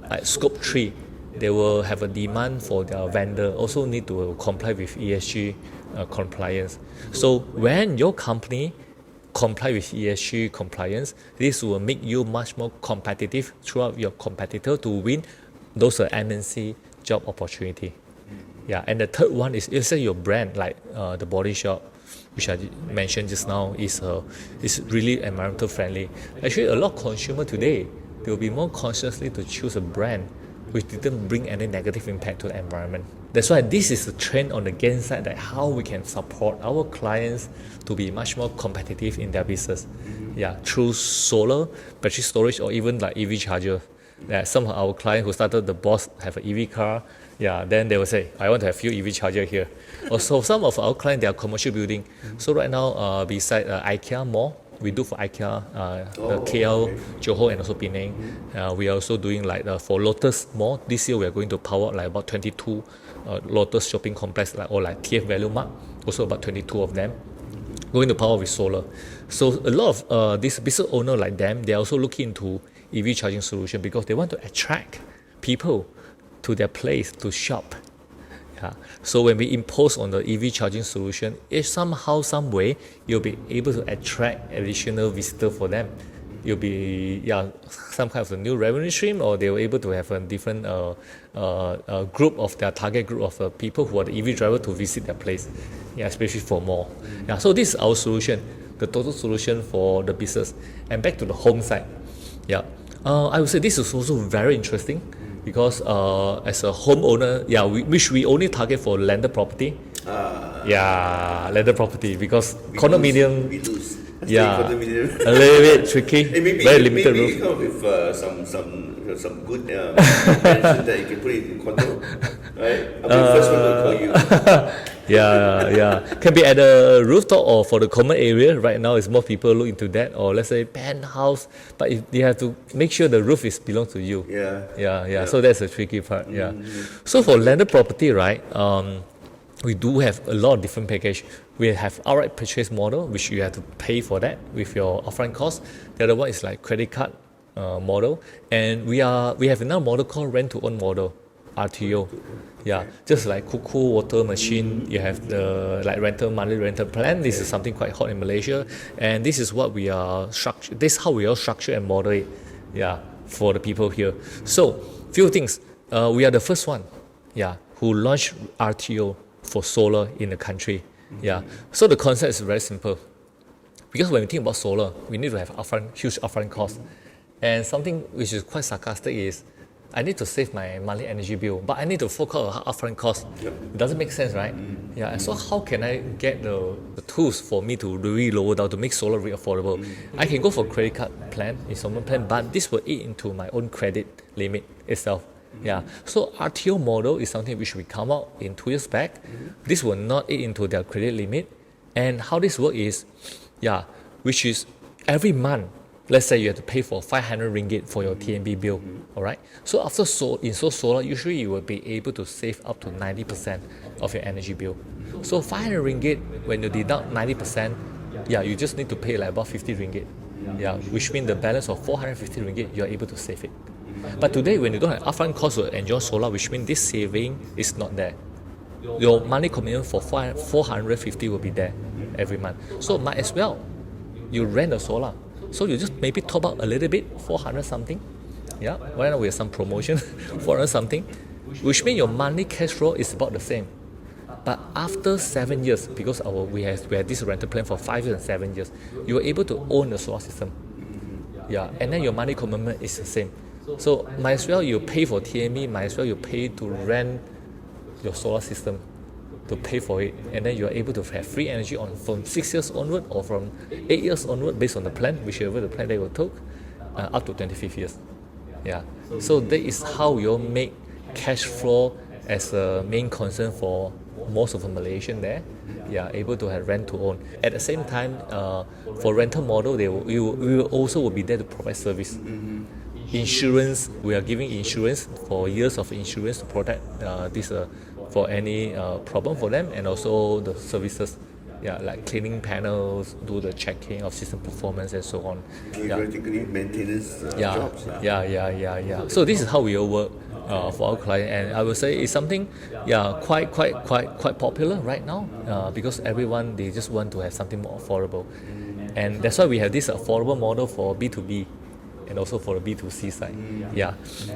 like scope 3, they will have a demand for their vendor also need to comply with ESG compliance. So when your company comply with ESG compliance, this will make you much more competitive throughout your competitor to win those MNC job opportunity. Yeah, and the third one is, let's say your brand, like the Body Shop, which I mentioned just now, is really environmental friendly. Actually, a lot of consumers today, they will be more consciously to choose a brand which didn't bring any negative impact to the environment. That's why this is a trend on the gain side, that how we can support our clients to be much more competitive in their business. Yeah, through solar, battery storage, or even like EV charger. Yeah, some of our clients who started the Boss have an EV car. Yeah, then they will say, I want to have few EV charger here. Also, some of our clients, they are commercial building. So right now, beside IKEA Mall, we do for IKEA, KL, Johor, and also Penang. We are also doing like for Lotus Mall. This year we are going to power like about 22 Lotus shopping complex, like TF Value Mart. Also about 22 of them going to power with solar. So a lot of these business owners like them, they are also looking into EV charging solution because they want to attract people to their place to shop. Yeah. So when we impose on the EV charging solution, if somehow, some way, you'll be able to attract additional visitor for them. You'll be some kind of a new revenue stream, or they were able to have a different group of their target group of people who are the EV driver to visit their place. Yeah, especially for more. Yeah. So this is our solution, the total solution for the business. And back to the home side. Yeah. I would say this is also very interesting. Because as a homeowner, we only target for landed property. Landed property, because condominium, we lose. A little bit tricky. Very limited maybe come with some good mention that you can put it in condo. Right? I'll be the first one to call you. Yeah. Can be at a rooftop or for the common area. Right now, it's more people look into that, or let's say penthouse. But if you have to make sure the roof is belongs to you. Yeah. So that's a tricky part. Yeah. So for landed property, right? We do have a lot of different package. We have outright purchase model, which you have to pay for that with your upfront cost. The other one is like credit card model, and we have another model called rent to own model, RTO. Yeah, just like cuckoo water machine, you have the like monthly rental plan. This is something quite hot in Malaysia, and this is what we are structure. This is how we are structure and model it. Yeah, for the people here. So few things. We are the first one. Yeah, who launched RTO for solar in the country. Yeah, so the concept is very simple. Because when we think about solar, we need to have huge upfront cost. And something which is quite sarcastic is, I need to save my monthly energy bill, but I need to fork out an upfront cost. It doesn't make sense, right? Yeah. So how can I get the tools for me to really lower down to make solar really affordable? I can go for credit card plan, installment plan, but this will eat into my own credit limit itself. Yeah. So RTO model is something which we come out in 2 years back. This will not eat into their credit limit. And how this works is, which is every month. Let's say you have to pay for 500 ringgit for your TNB bill, all right? So after install solar, usually you will be able to save up to 90% of your energy bill. So 500 ringgit, when you deduct 90%, you just need to pay like about 50 ringgit. Yeah, which means the balance of 450 ringgit, you're able to save it. But today, when you don't have upfront cost to enjoy solar, which means this saving is not there. Your monthly commitment for 450 will be there every month. So might as well, you rent a solar. So you just maybe top up a little bit, 400 something. Yeah, right now we have some promotion, 400 something, which means your monthly cash flow is about the same. But after 7 years, because we have this rental plan for 5 years and 7 years, you are able to own the solar system. Yeah, and then your monthly commitment is the same. So might as well you pay for TME, might as well you pay to rent your solar system, to pay for it, and then you are able to have free energy from 6 years onward or from 8 years onward based on the plan, whichever the plan they will take, up to 25 years. Yeah. So that is how you make cash flow as a main concern for most of the Malaysian there. Yeah, able to have rent to own. At the same time, for rental model, we will also be there to provide service. Insurance, we are giving insurance for years of insurance to protect this for any problem for them, and also the services, like cleaning panels, do the checking of system performance and so on. Theoretically, maintenance jobs. Yeah. So this is how we all work for our client, and I would say it's something, quite popular right now because everyone, they just want to have something more affordable, and that's why we have this affordable model for B2B. And also for the B2C side.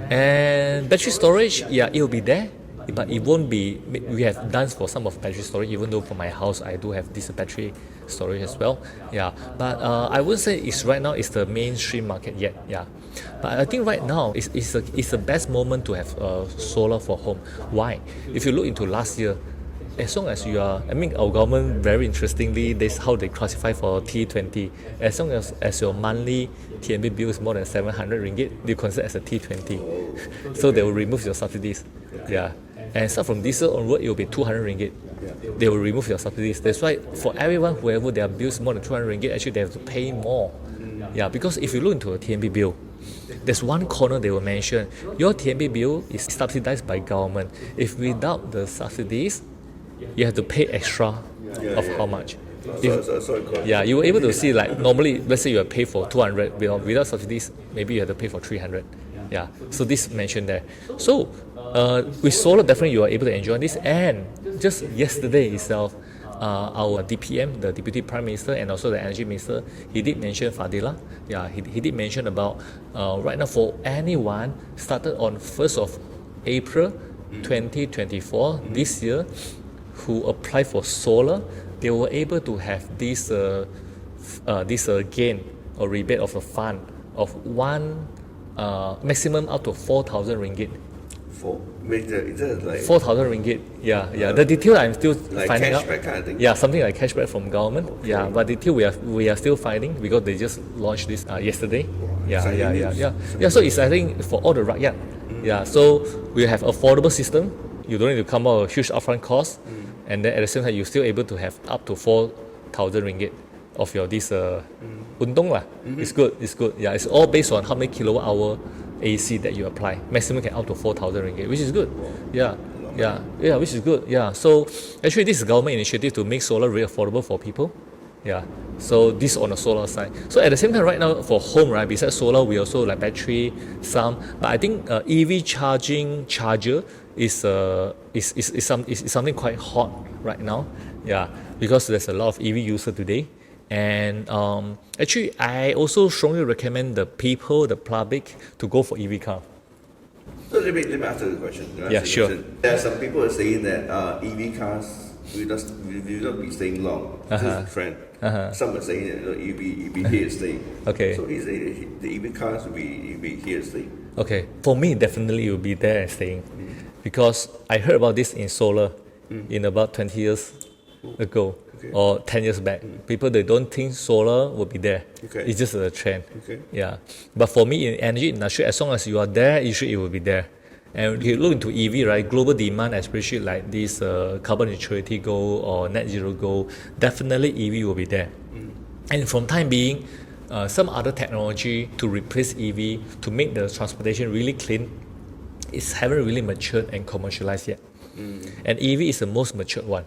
And battery storage, it will be there, but it won't be. We have done for some of battery storage, even though for my house I do have this battery storage as well. But I wouldn't say right now it's the mainstream market yet. But I think right now it's the best moment to have solar for home. Why? If you look into last year, as long as you are, our government, very interestingly, that's how they classify for T20. As long as your monthly TNB bill is more than 700 ringgit, they consider as a T20. So they will remove your subsidies. And start from this year onward, it will be 200 ringgit. They will remove your subsidies. That's why for everyone, whoever their bills more than 200 ringgit, actually they have to pay more. Because if you look into a TNB bill, there's one corner they will mention, your TNB bill is subsidized by government. If without the subsidies, you have to pay extra of how much. You were able to see, like normally, let's say you are paid for 200 without subsidies, maybe you have to pay for 300. So this mentioned there. So with solar, definitely you are able to enjoy this. And just yesterday itself, our DPM, the Deputy Prime Minister, and also the Energy Minister, he did mention Fadila. He did mention about right now for anyone started on 1st of April 2024 this year, who apply for solar, they were able to have this gain or rebate of a fund of maximum up to 4,000 ringgit. Is that like 4,000 ringgit? Yeah. The detail I'm still like finding out. Cashback kind of thing? Something like cashback from government. Okay. But detail we are still finding because they just launched this yesterday. So it's, I think, for all the rakyat. So we have affordable system. you don't need to come out a huge upfront cost, and then at the same time you're still able to have up to 4,000 ringgit of your this undong lah. It's good. Yeah, it's all based on how many kilowatt hour AC that you apply. Maximum can up to 4,000 ringgit, which is good. Yeah, which is good. Yeah. So actually, this is a government initiative to make solar really affordable for people. Yeah. So this on the solar side. So at the same time, right now for home, right, besides solar, we also like battery, some. But I think EV charger is something quite hot right now. Yeah, because there's a lot of EV user today. And actually, I also strongly recommend the people, the public, to go for EV car. So let me ask you the question. Yeah, sure. There are some people saying that EV cars will not be staying long. This is a trend. Some are saying that EV here to stay. Okay. So he's saying the EV cars will be here to stay. Okay. For me, definitely it will be there and staying. Because I heard about this in solar in about 20 years ago. Okay. Or 10 years back. People, they don't think solar will be there. Okay. It's just a trend. Okay. Yeah. But for me, in energy industry, as long as you are there, usually it will be there. And if you look into EV, right, global demand, especially like this carbon neutrality goal or net zero goal, definitely EV will be there. And from time being, some other technology to replace EV, to make the transportation really clean, haven't really matured and commercialized yet. And EV is the most matured one.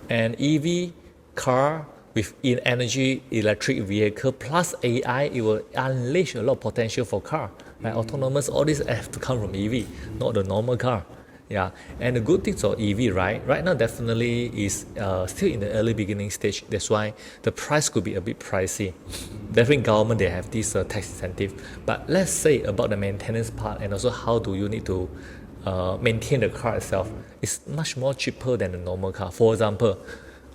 And EV car with energy electric vehicle plus AI, it will unleash a lot of potential for car. Like autonomous, all this have to come from EV, not the normal car. Yeah, and the good things of EV, right now definitely is still in the early beginning stage. That's why the price could be a bit pricey. Definitely government, they have this tax incentive. But let's say about the maintenance part and also how do you need to maintain the car itself, it's much more cheaper than a normal car. For example,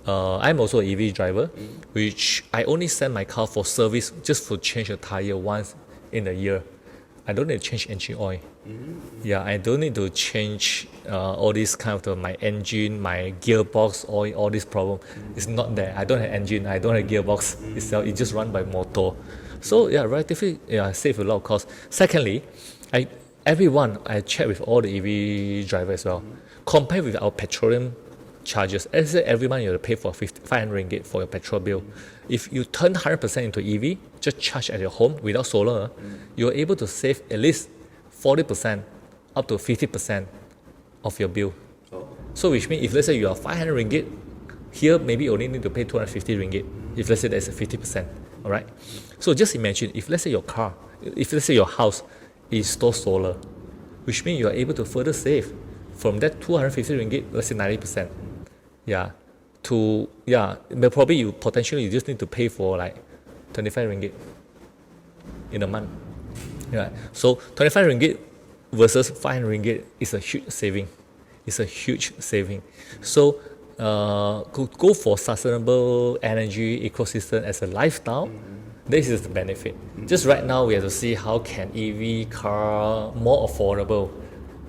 I'm also an EV driver, which I only send my car for service just to change a tire once in a year. I don't need to change engine oil. Yeah, I don't need to change all this kind of my engine, my gearbox, all this problem. It's not there. I don't have engine, I don't have gearbox itself. It just run by motor. So yeah, relatively save a lot of cost. Secondly, I check with all the EV drivers as well. Compare with our petroleum charges. Let's say every month you have to pay for 500 ringgit for your petrol bill. If you turn 100% into EV, just charge at your home without solar, you're able to save at least 40% up to 50% of your bill. So which means if let's say you are 500 ringgit, here maybe you only need to pay 250 ringgit. If let's say there's a 50%, all right? So just imagine if let's say your house install solar, which means you are able to further save from that 250 ringgit, let's say 90%. But probably you just need to pay for like 25 ringgit in a month. Yeah. So 25 ringgit versus 500 ringgit is a huge saving. It's a huge saving. So go for sustainable energy ecosystem as a lifestyle. This is the benefit. Just right now, we have to see how can EV car more affordable.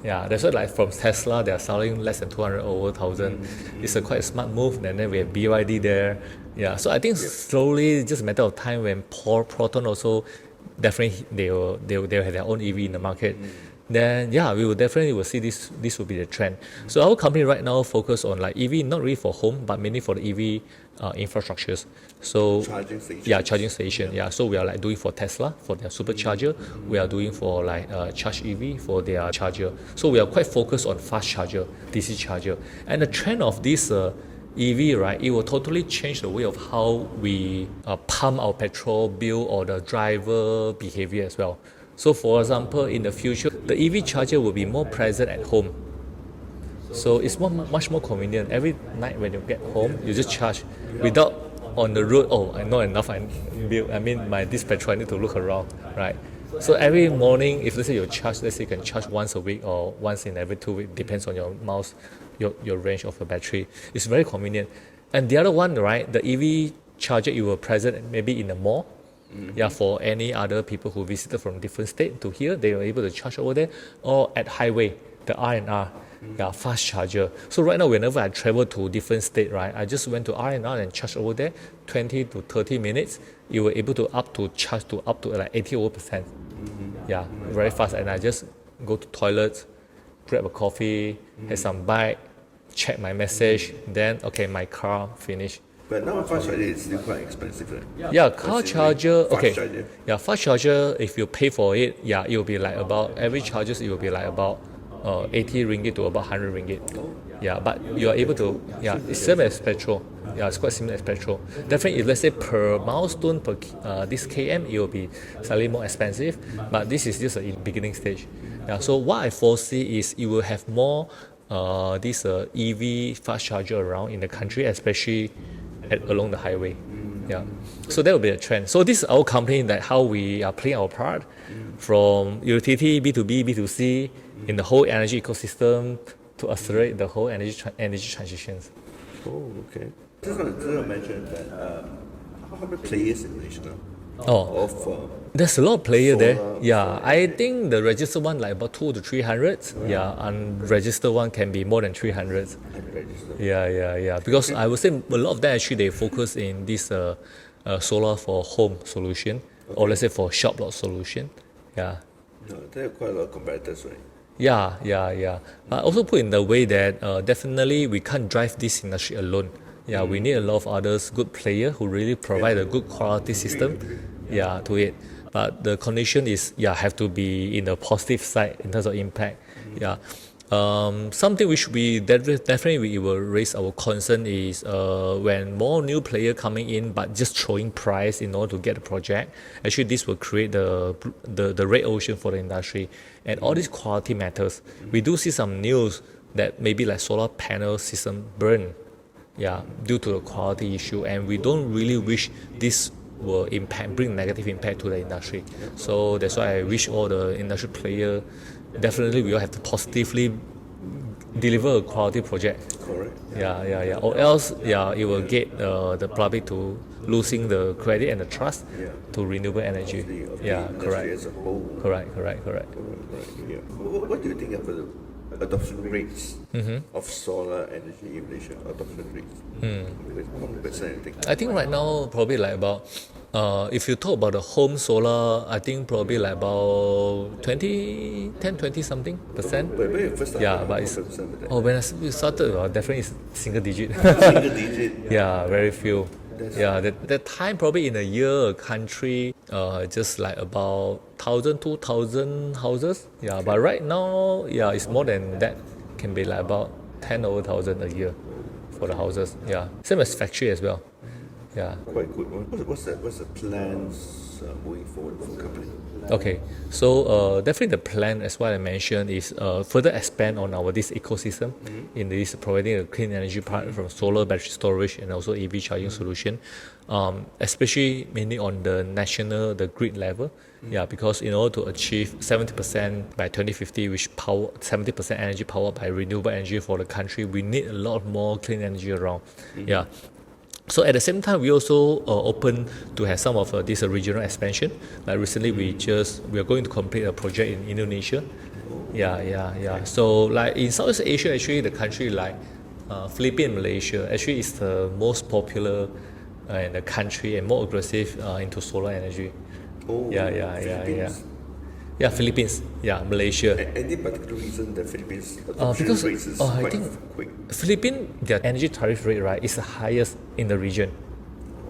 Yeah, that's why like from Tesla, they are selling less than 200 over 1,000. It's a quite smart move. And then we have BYD there. Yeah, so I think slowly, just a matter of time when Proton also definitely they will have their own EV in the market. Then we will see this will be the trend. So our company right now focus on like EV, not really for home, but mainly for the EV infrastructures. So charging station. Yeah, so we are like doing for Tesla for their supercharger. We are doing for like Charge EV for their charger. So we are quite focused on fast charger, DC charger. And the trend of this EV, right, it will totally change the way of how we pump our petrol bill or the driver behavior as well. So for example, in the future, the EV charger will be more present at home. So it's much more convenient. Every night when you get home, you just charge without on the road. Oh, I know enough. This petrol, I need to look around, right? So every morning, if let's say you charge, let's say you can charge once a week or once in every 2 weeks, depends on your miles, your range of your battery. It's very convenient. And the other one, right, the EV charger, you will present maybe in the mall. Yeah, for any other people who visited from different state to here, they were able to charge over there, or at highway, the R&R, fast charger. So right now, whenever I travel to different state, right, I just went to R&R and charge over there, 20 to 30 minutes. You were able to charge to up to like 80% Yeah, very fast. And I just go to toilets, grab a coffee, have some bite, check my message, then okay, my car finished. But now fast charger is still quite expensive, right? Yeah, car charger, Fast okay. charger. Yeah, fast charger, if you pay for it, yeah, it will be like about, every charges, it will be like about 80 ringgit to about 100 ringgit. Yeah, but you are able to, yeah, it's same as petrol. Yeah, it's quite similar as petrol. Definitely, if let's say per milestone, per this km, it will be slightly more expensive, but this is just in beginning stage. Yeah, so what I foresee is you will have more this EV fast charger around in the country, especially along the highway. Yeah, so that will be a trend. So this is our company, that how we are playing our part from utility, B2B, B2C, in the whole energy ecosystem to accelerate the whole energy transitions. Oh, okay. Just want to mention that how many players in Malaysia now? Oh, Of there's a lot of players there. solar- Yeah, I think the registered one like about 200 to 300. Yeah, unregistered one can be more than 300. unregistered. Yeah. Because I would say a lot of them actually they focus in this solar for home solution, or let's say for shop lot solution. Yeah. No, there are quite a lot of competitors, right? Yeah. But also put in the way that definitely we can't drive this industry alone. Yeah, we need a lot of others, good player who really provide a good quality system, yeah, to it. But the condition is, yeah, have to be in the positive side in terms of impact. Yeah. Something which we definitely we will raise our concern is when more new player coming in but just throwing price in order to get the project. Actually, this will create the red ocean for the industry, and all these quality matters. We do see some news that maybe like solar panel system burn, yeah, due to the quality issue, and we don't really wish this will bring negative impact to the industry. So that's why I wish all the industry player definitely we will have to positively deliver a quality project. Correct. Yeah. Or else, yeah, it will get the public to losing the credit and the trust to renewable energy. Of the Yeah, industry correct. as a whole. Correct. Correct, yeah. What do you think of the adoption rates of solar energy in Malaysia? Adoption rates. How many percent you think? I think right now probably like about if you talk about the home solar, I think probably like about 20 something percent. But when you first started, Yeah, but it's when we started, definitely it's single digit. single digit. Yeah, very few. Yeah, that time probably in a year, a country just like about 1,000, 2,000 houses. Yeah, but right now, yeah, it's more than that. Can be like about 10 over 1,000 a year for the houses. Yeah, same as factory as well. Yeah. Quite good. What's the plans moving forward for the company? Okay, so definitely the plan, as what I mentioned, is further expand on our this ecosystem in this providing a clean energy part from solar, battery storage, and also EV charging solution, especially mainly on the national, the grid level. Yeah, because in order to achieve 70% by 2050, which 70% energy powered by renewable energy for the country, we need a lot more clean energy around. Yeah. So at the same time, we also open to have some of this regional expansion. Like recently, we are going to complete a project in Indonesia. Yeah. So like in Southeast Asia, actually the country like Philippines, Malaysia, actually is the most popular in the country and more aggressive into solar energy. Oh, Yeah. Philippines. Yeah, Philippines. Yeah, Malaysia. Any particular reason the Philippines adoption Because rates is I quite think quick? Philippines, their energy tariff rate, right, is the highest in the region.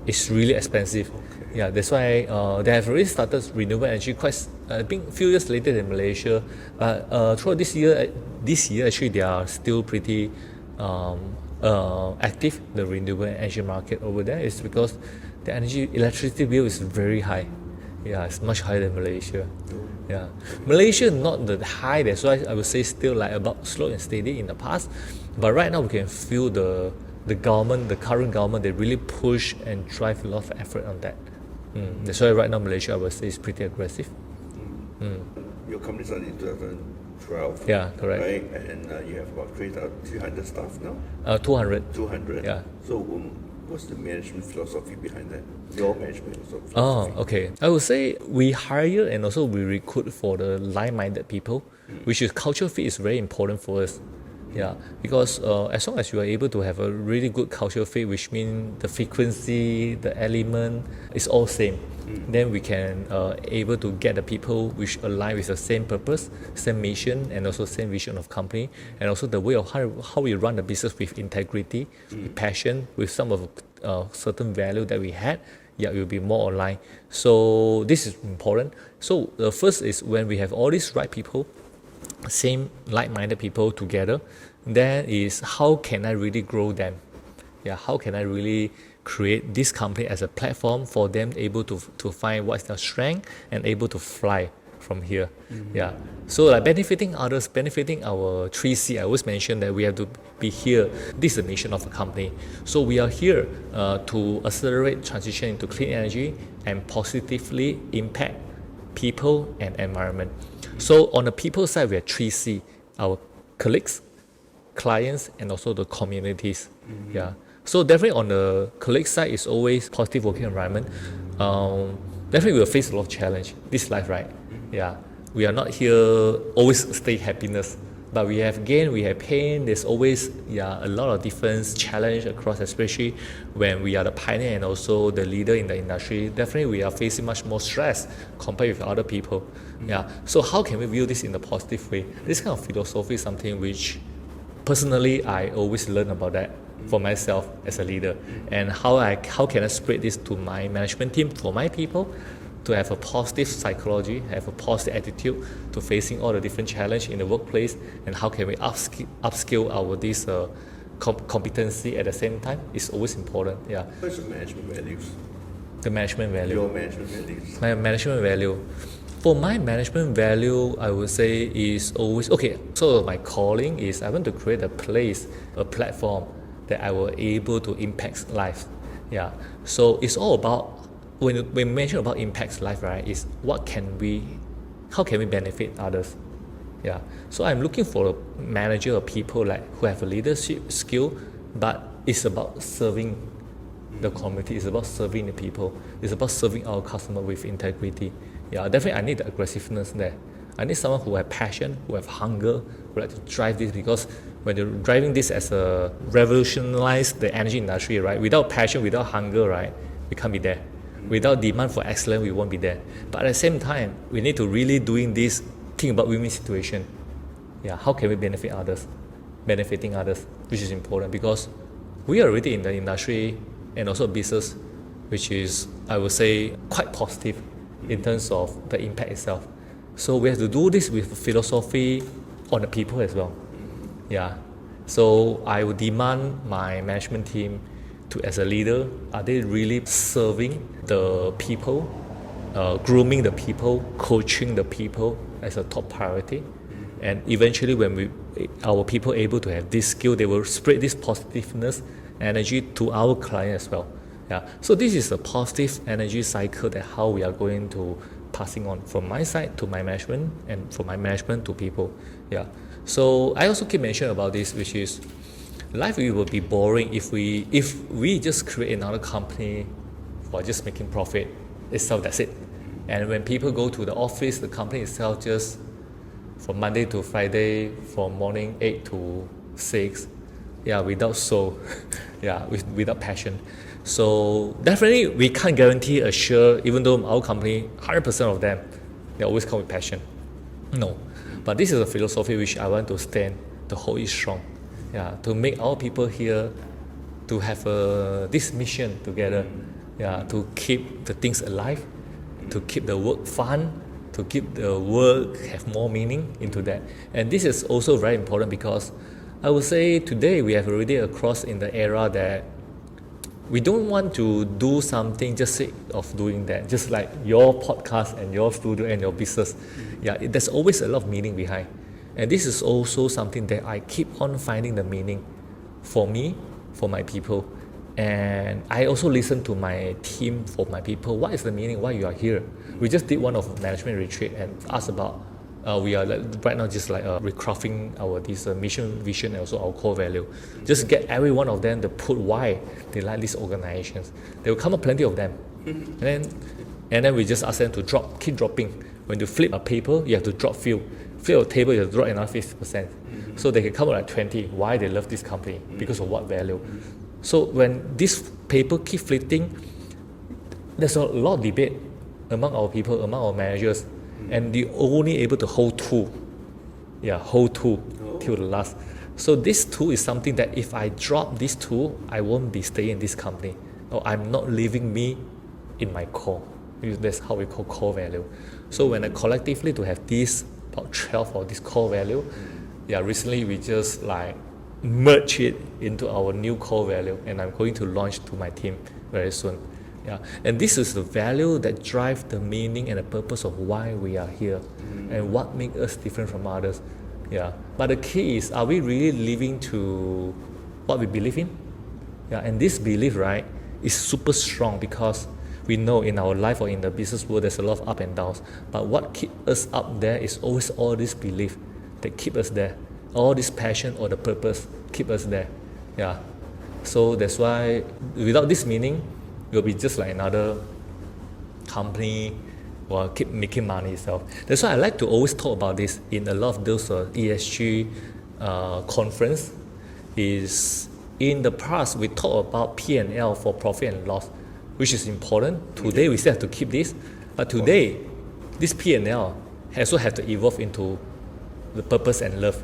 It's really expensive. Yeah, that's why they have already started renewable energy quite I think few years later than Malaysia. But throughout this year actually they are still pretty active. The renewable energy market over there is because the electricity bill is very high. Yeah, it's much higher than Malaysia. Yeah, Malaysia not the high. That's why I would say still like about slow and steady in the past. But right now we can feel the government, the current government, they really push and drive a lot of effort on that. That's why right now Malaysia I would say is pretty aggressive. Your company started in 2012. Yeah, correct. Right, and you have about 300 staff now. 200. 200. Yeah. So what's the management philosophy behind that? Your management philosophy. Oh, okay. I would say we hire and also we recruit for the like-minded people, which is culture fit is very important for us. Yeah, because as long as you are able to have a really good cultural fit, which means the frequency, the element is all same, then we can able to get the people which align with the same purpose, same mission, and also same vision of company, and also the way of how we run the business with integrity, with passion, with some of certain value that we had. Yeah, it will be more aligned. So this is important. So the first is when we have all these right people, same like-minded people together, then is how can I really grow them? Yeah, how can I really create this company as a platform for them able to find what's their strength and able to fly from here. Yeah, so like benefiting others, benefiting our 3C. I always mention that we have to be here. This is the mission of the company. So we are here to accelerate transition into clean energy and positively impact people and environment. So on the people side, we have 3C, our colleagues, clients, and also the communities. Yeah. So definitely on the colleague side is always positive working environment. Definitely we will face a lot of challenge. This life, right? Yeah. We are not here always stay happiness, but we have gain, we have pain. There's always a lot of different challenge across, especially when we are the pioneer and also the leader in the industry. Definitely we are facing much more stress compared with other people. Yeah. So how can we view this in a positive way? This kind of philosophy is something which personally I always learn about that for myself as a leader, and how can I spread this to my management team, for my people, to have a positive psychology, have a positive attitude to facing all the different challenges in the workplace, and how can we upskill our this competency at the same time is always important. Yeah. What's your management values? The management value. Your management values. My management value. For my management value, I would say is always okay. So my calling is I want to create a place, a platform that I will able to impact lives. Yeah. So it's all about when we mention about impacts life, right? Is how can we benefit others? Yeah. So I'm looking for a manager or people like who have a leadership skill, but it's about serving the community. It's about serving the people. It's about serving our customer with integrity. Yeah, definitely I need the aggressiveness there. I need someone who have passion, who have hunger, who like to drive this, because when you're driving this as a revolutionize the energy industry, right? Without passion, without hunger, right? We can't be there. Without demand for excellence, we won't be there. But at the same time, we need to really doing this, think about win-win situation. Yeah, how can we benefit others? Benefiting others, which is important because we are already in the industry and also business, which is, I would say, quite positive in terms of the impact itself. So we have to do this with philosophy on the people as well. Yeah. So I would demand my management team to, as a leader, are they really serving the people, grooming the people, coaching the people as a top priority? And eventually when our people able to have this skill, they will spread this positiveness, energy to our client as well. Yeah. So this is a positive energy cycle that how we are going to passing on from my side to my management and from my management to people. Yeah. So I also keep mentioning about this, which is life will be boring if we just create another company for just making profit itself. That's it. And when people go to the office, the company itself just from Monday to Friday, from morning 8 to 6, yeah, without soul, yeah, without passion. So definitely we can't guarantee assure, even though our company, 100% of them, they always come with passion. No, but this is a philosophy which I want to stand, to hold it strong. Yeah, to make our people here, to have this mission together. Yeah, to keep the things alive, to keep the work fun, to keep the work have more meaning into that. And this is also very important because I would say today we have already across in the era that we don't want to do something just sake of doing that, just like your podcast and your studio and your business. Yeah, there's always a lot of meaning behind. And this is also something that I keep on finding the meaning for me, for my people. And I also listen to my team, for my people. What is the meaning? Why you are here? We just did one of management retreat and asked about, we are right now just like recrafting our this mission, vision, and also our core value. Just get every one of them to put why they like these organizations. There will come up plenty of them. And then we just ask them to keep dropping. When you flip a paper, you have to drop few. Flip a table, you have to drop another 50%. So they can come up like 20. Why they love this company? Because of what value? So when this paper keep flipping, there's a lot of debate among our people, among our managers, and they only able to hold two. Hold two till the last. So this two is something that if I drop this two, I won't be staying in this company, or I'm not leaving me in my core. That's how we call core value. So when I collectively to have this about 12 of this core value, recently we just like merge it into our new core value, and I'm going to launch to my team very soon. And this is the value that drives the meaning and the purpose of why we are here, and what makes us different from others. But the key is, are we really living to what we believe in? And this belief, right, is super strong, because we know in our life or in the business world there's a lot of up and downs. But what keeps us up there is always all this belief that keep us there. All this passion or the purpose keep us there. So that's why without this meaning, we'll be just like another company or keep making money itself. That's why I like to always talk about this in a lot of those ESG conference. Is in the past we talk about P&L for profit and loss, which is important. Today we still have to keep this, but today this P&L also have to evolve into the purpose and love.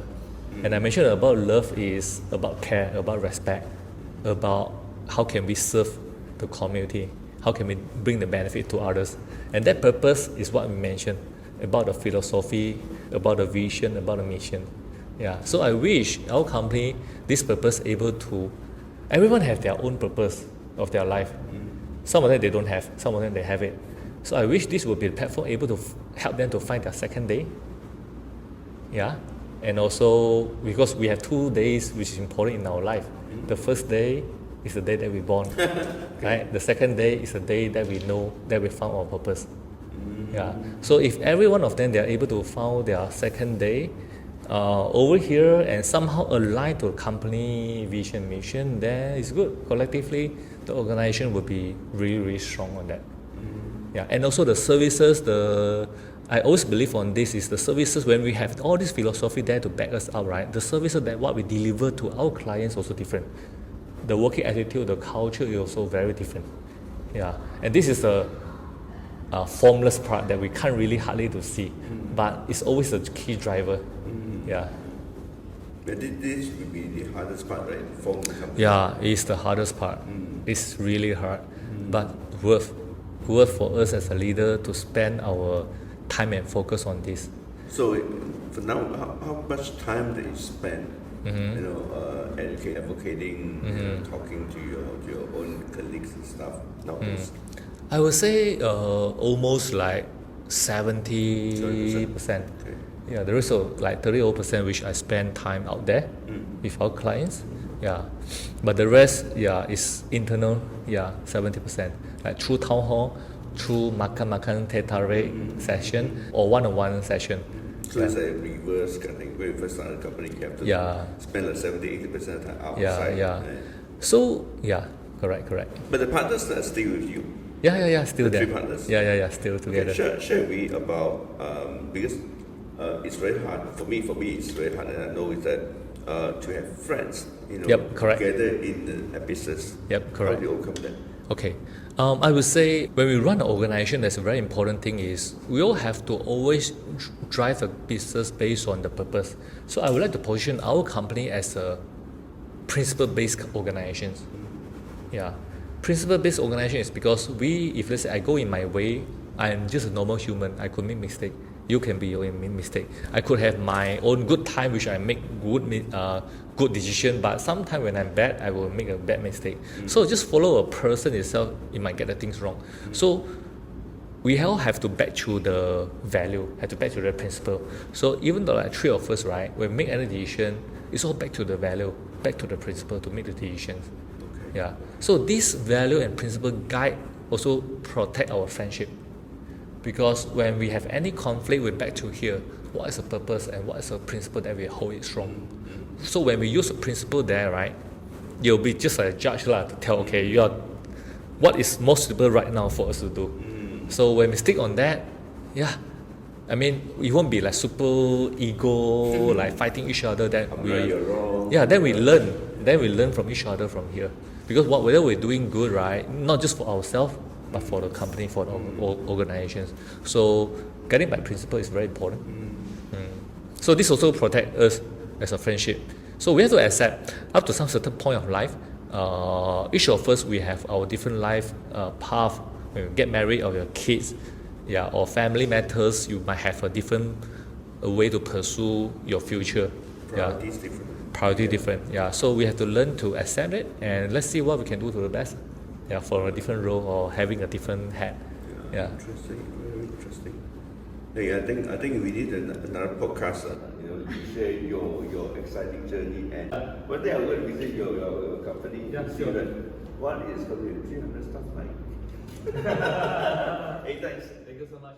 And I mentioned about love is about care, about respect, about how can we serve the community, how can we bring the benefit to others. And that purpose is what we mentioned, about the philosophy, about the vision, about the mission. So I wish our company, this purpose, able to, everyone have their own purpose of their life. Some of them they don't have, some of them they have it. So I wish this would be a platform able to help them to find their second day. And also because we have 2 days which is important in our life. The first day is the day that we're born, right? The second day is the day that we know that we found our purpose. So if every one of them they are able to find their second day over here and somehow align to company vision mission, then it's good. Collectively, the organization will be really, really strong on that. And also the services, I always believe on this is the services, when we have all this philosophy there to back us up, right? The services that what we deliver to our clients also different. The working attitude, the culture is also very different. And this is a formless part that we can't really hardly to see, but it's always a key driver. But this will be the hardest part, right? Form the company. It's the hardest part. It's really hard, but worth for us as a leader to spend our time and focus on this. So for now, how much time do you spend, advocating, talking to your own colleagues and stuff nowadays? I would say almost like 70%. There is like 30% which I spend time out there with our clients. But the rest, is internal. 70%. Like through town hall, through makan teh-tarik session or one-on-one session. So it's a reverse kind of thing. When you first start a company, you have to spend like 70-80% of the time outside. Right? So correct. But the partners are still with you. Still there. 3 partners. Still together. Okay, share with me about because it's very hard for me. It's very hard, and I know is that to have friends, together in the business. Correct. How do you overcome that? Okay. I would say when we run an organization, there's a very important thing is we all have to always drive a business based on the purpose. So I would like to position our company as a principle-based organization. Principle-based organization is because if let's say I go in my way, I'm just a normal human. I could make mistake. You can be your own mistake. I could have my own good time, which I make good decision. But sometimes when I'm bad, I will make a bad mistake. So just follow a person itself, you might get the things wrong. So we all have to back to the value, have to back to the principle. So even though like 3 of us, right, when we make any decision, it's all back to the value, back to the principle to make the decisions. So this value and principle guide also protect our friendship. Because when we have any conflict, we're back to here. What is the purpose and what is the principle that we hold it strong? So when we use a principle there, right, you'll be just like a judge to tell, what is most suitable right now for us to do. So when we stick on that, I mean, we won't be like super ego, like fighting each other. Then you're wrong. then we learn. Then we learn from each other from here. Because whether we're doing good, right, not just for ourselves, but for the company, for the organizations. So getting by principle is very important. So this also protects us as a friendship. So we have to accept up to some certain point of life, each of us, we have our different life path. When we get married or your kids, or family matters, you might have a different way to pursue your future. Priorities different. Priority different. So we have to learn to accept it, and let's see what we can do to the best. For a different role or having a different hat. Interesting, very interesting. Hey, I think we need another podcast. You share your exciting journey, and one day I'm going to visit your company. Sure. What is going to be 300 stuff like? Hey, thanks. Thank you so much.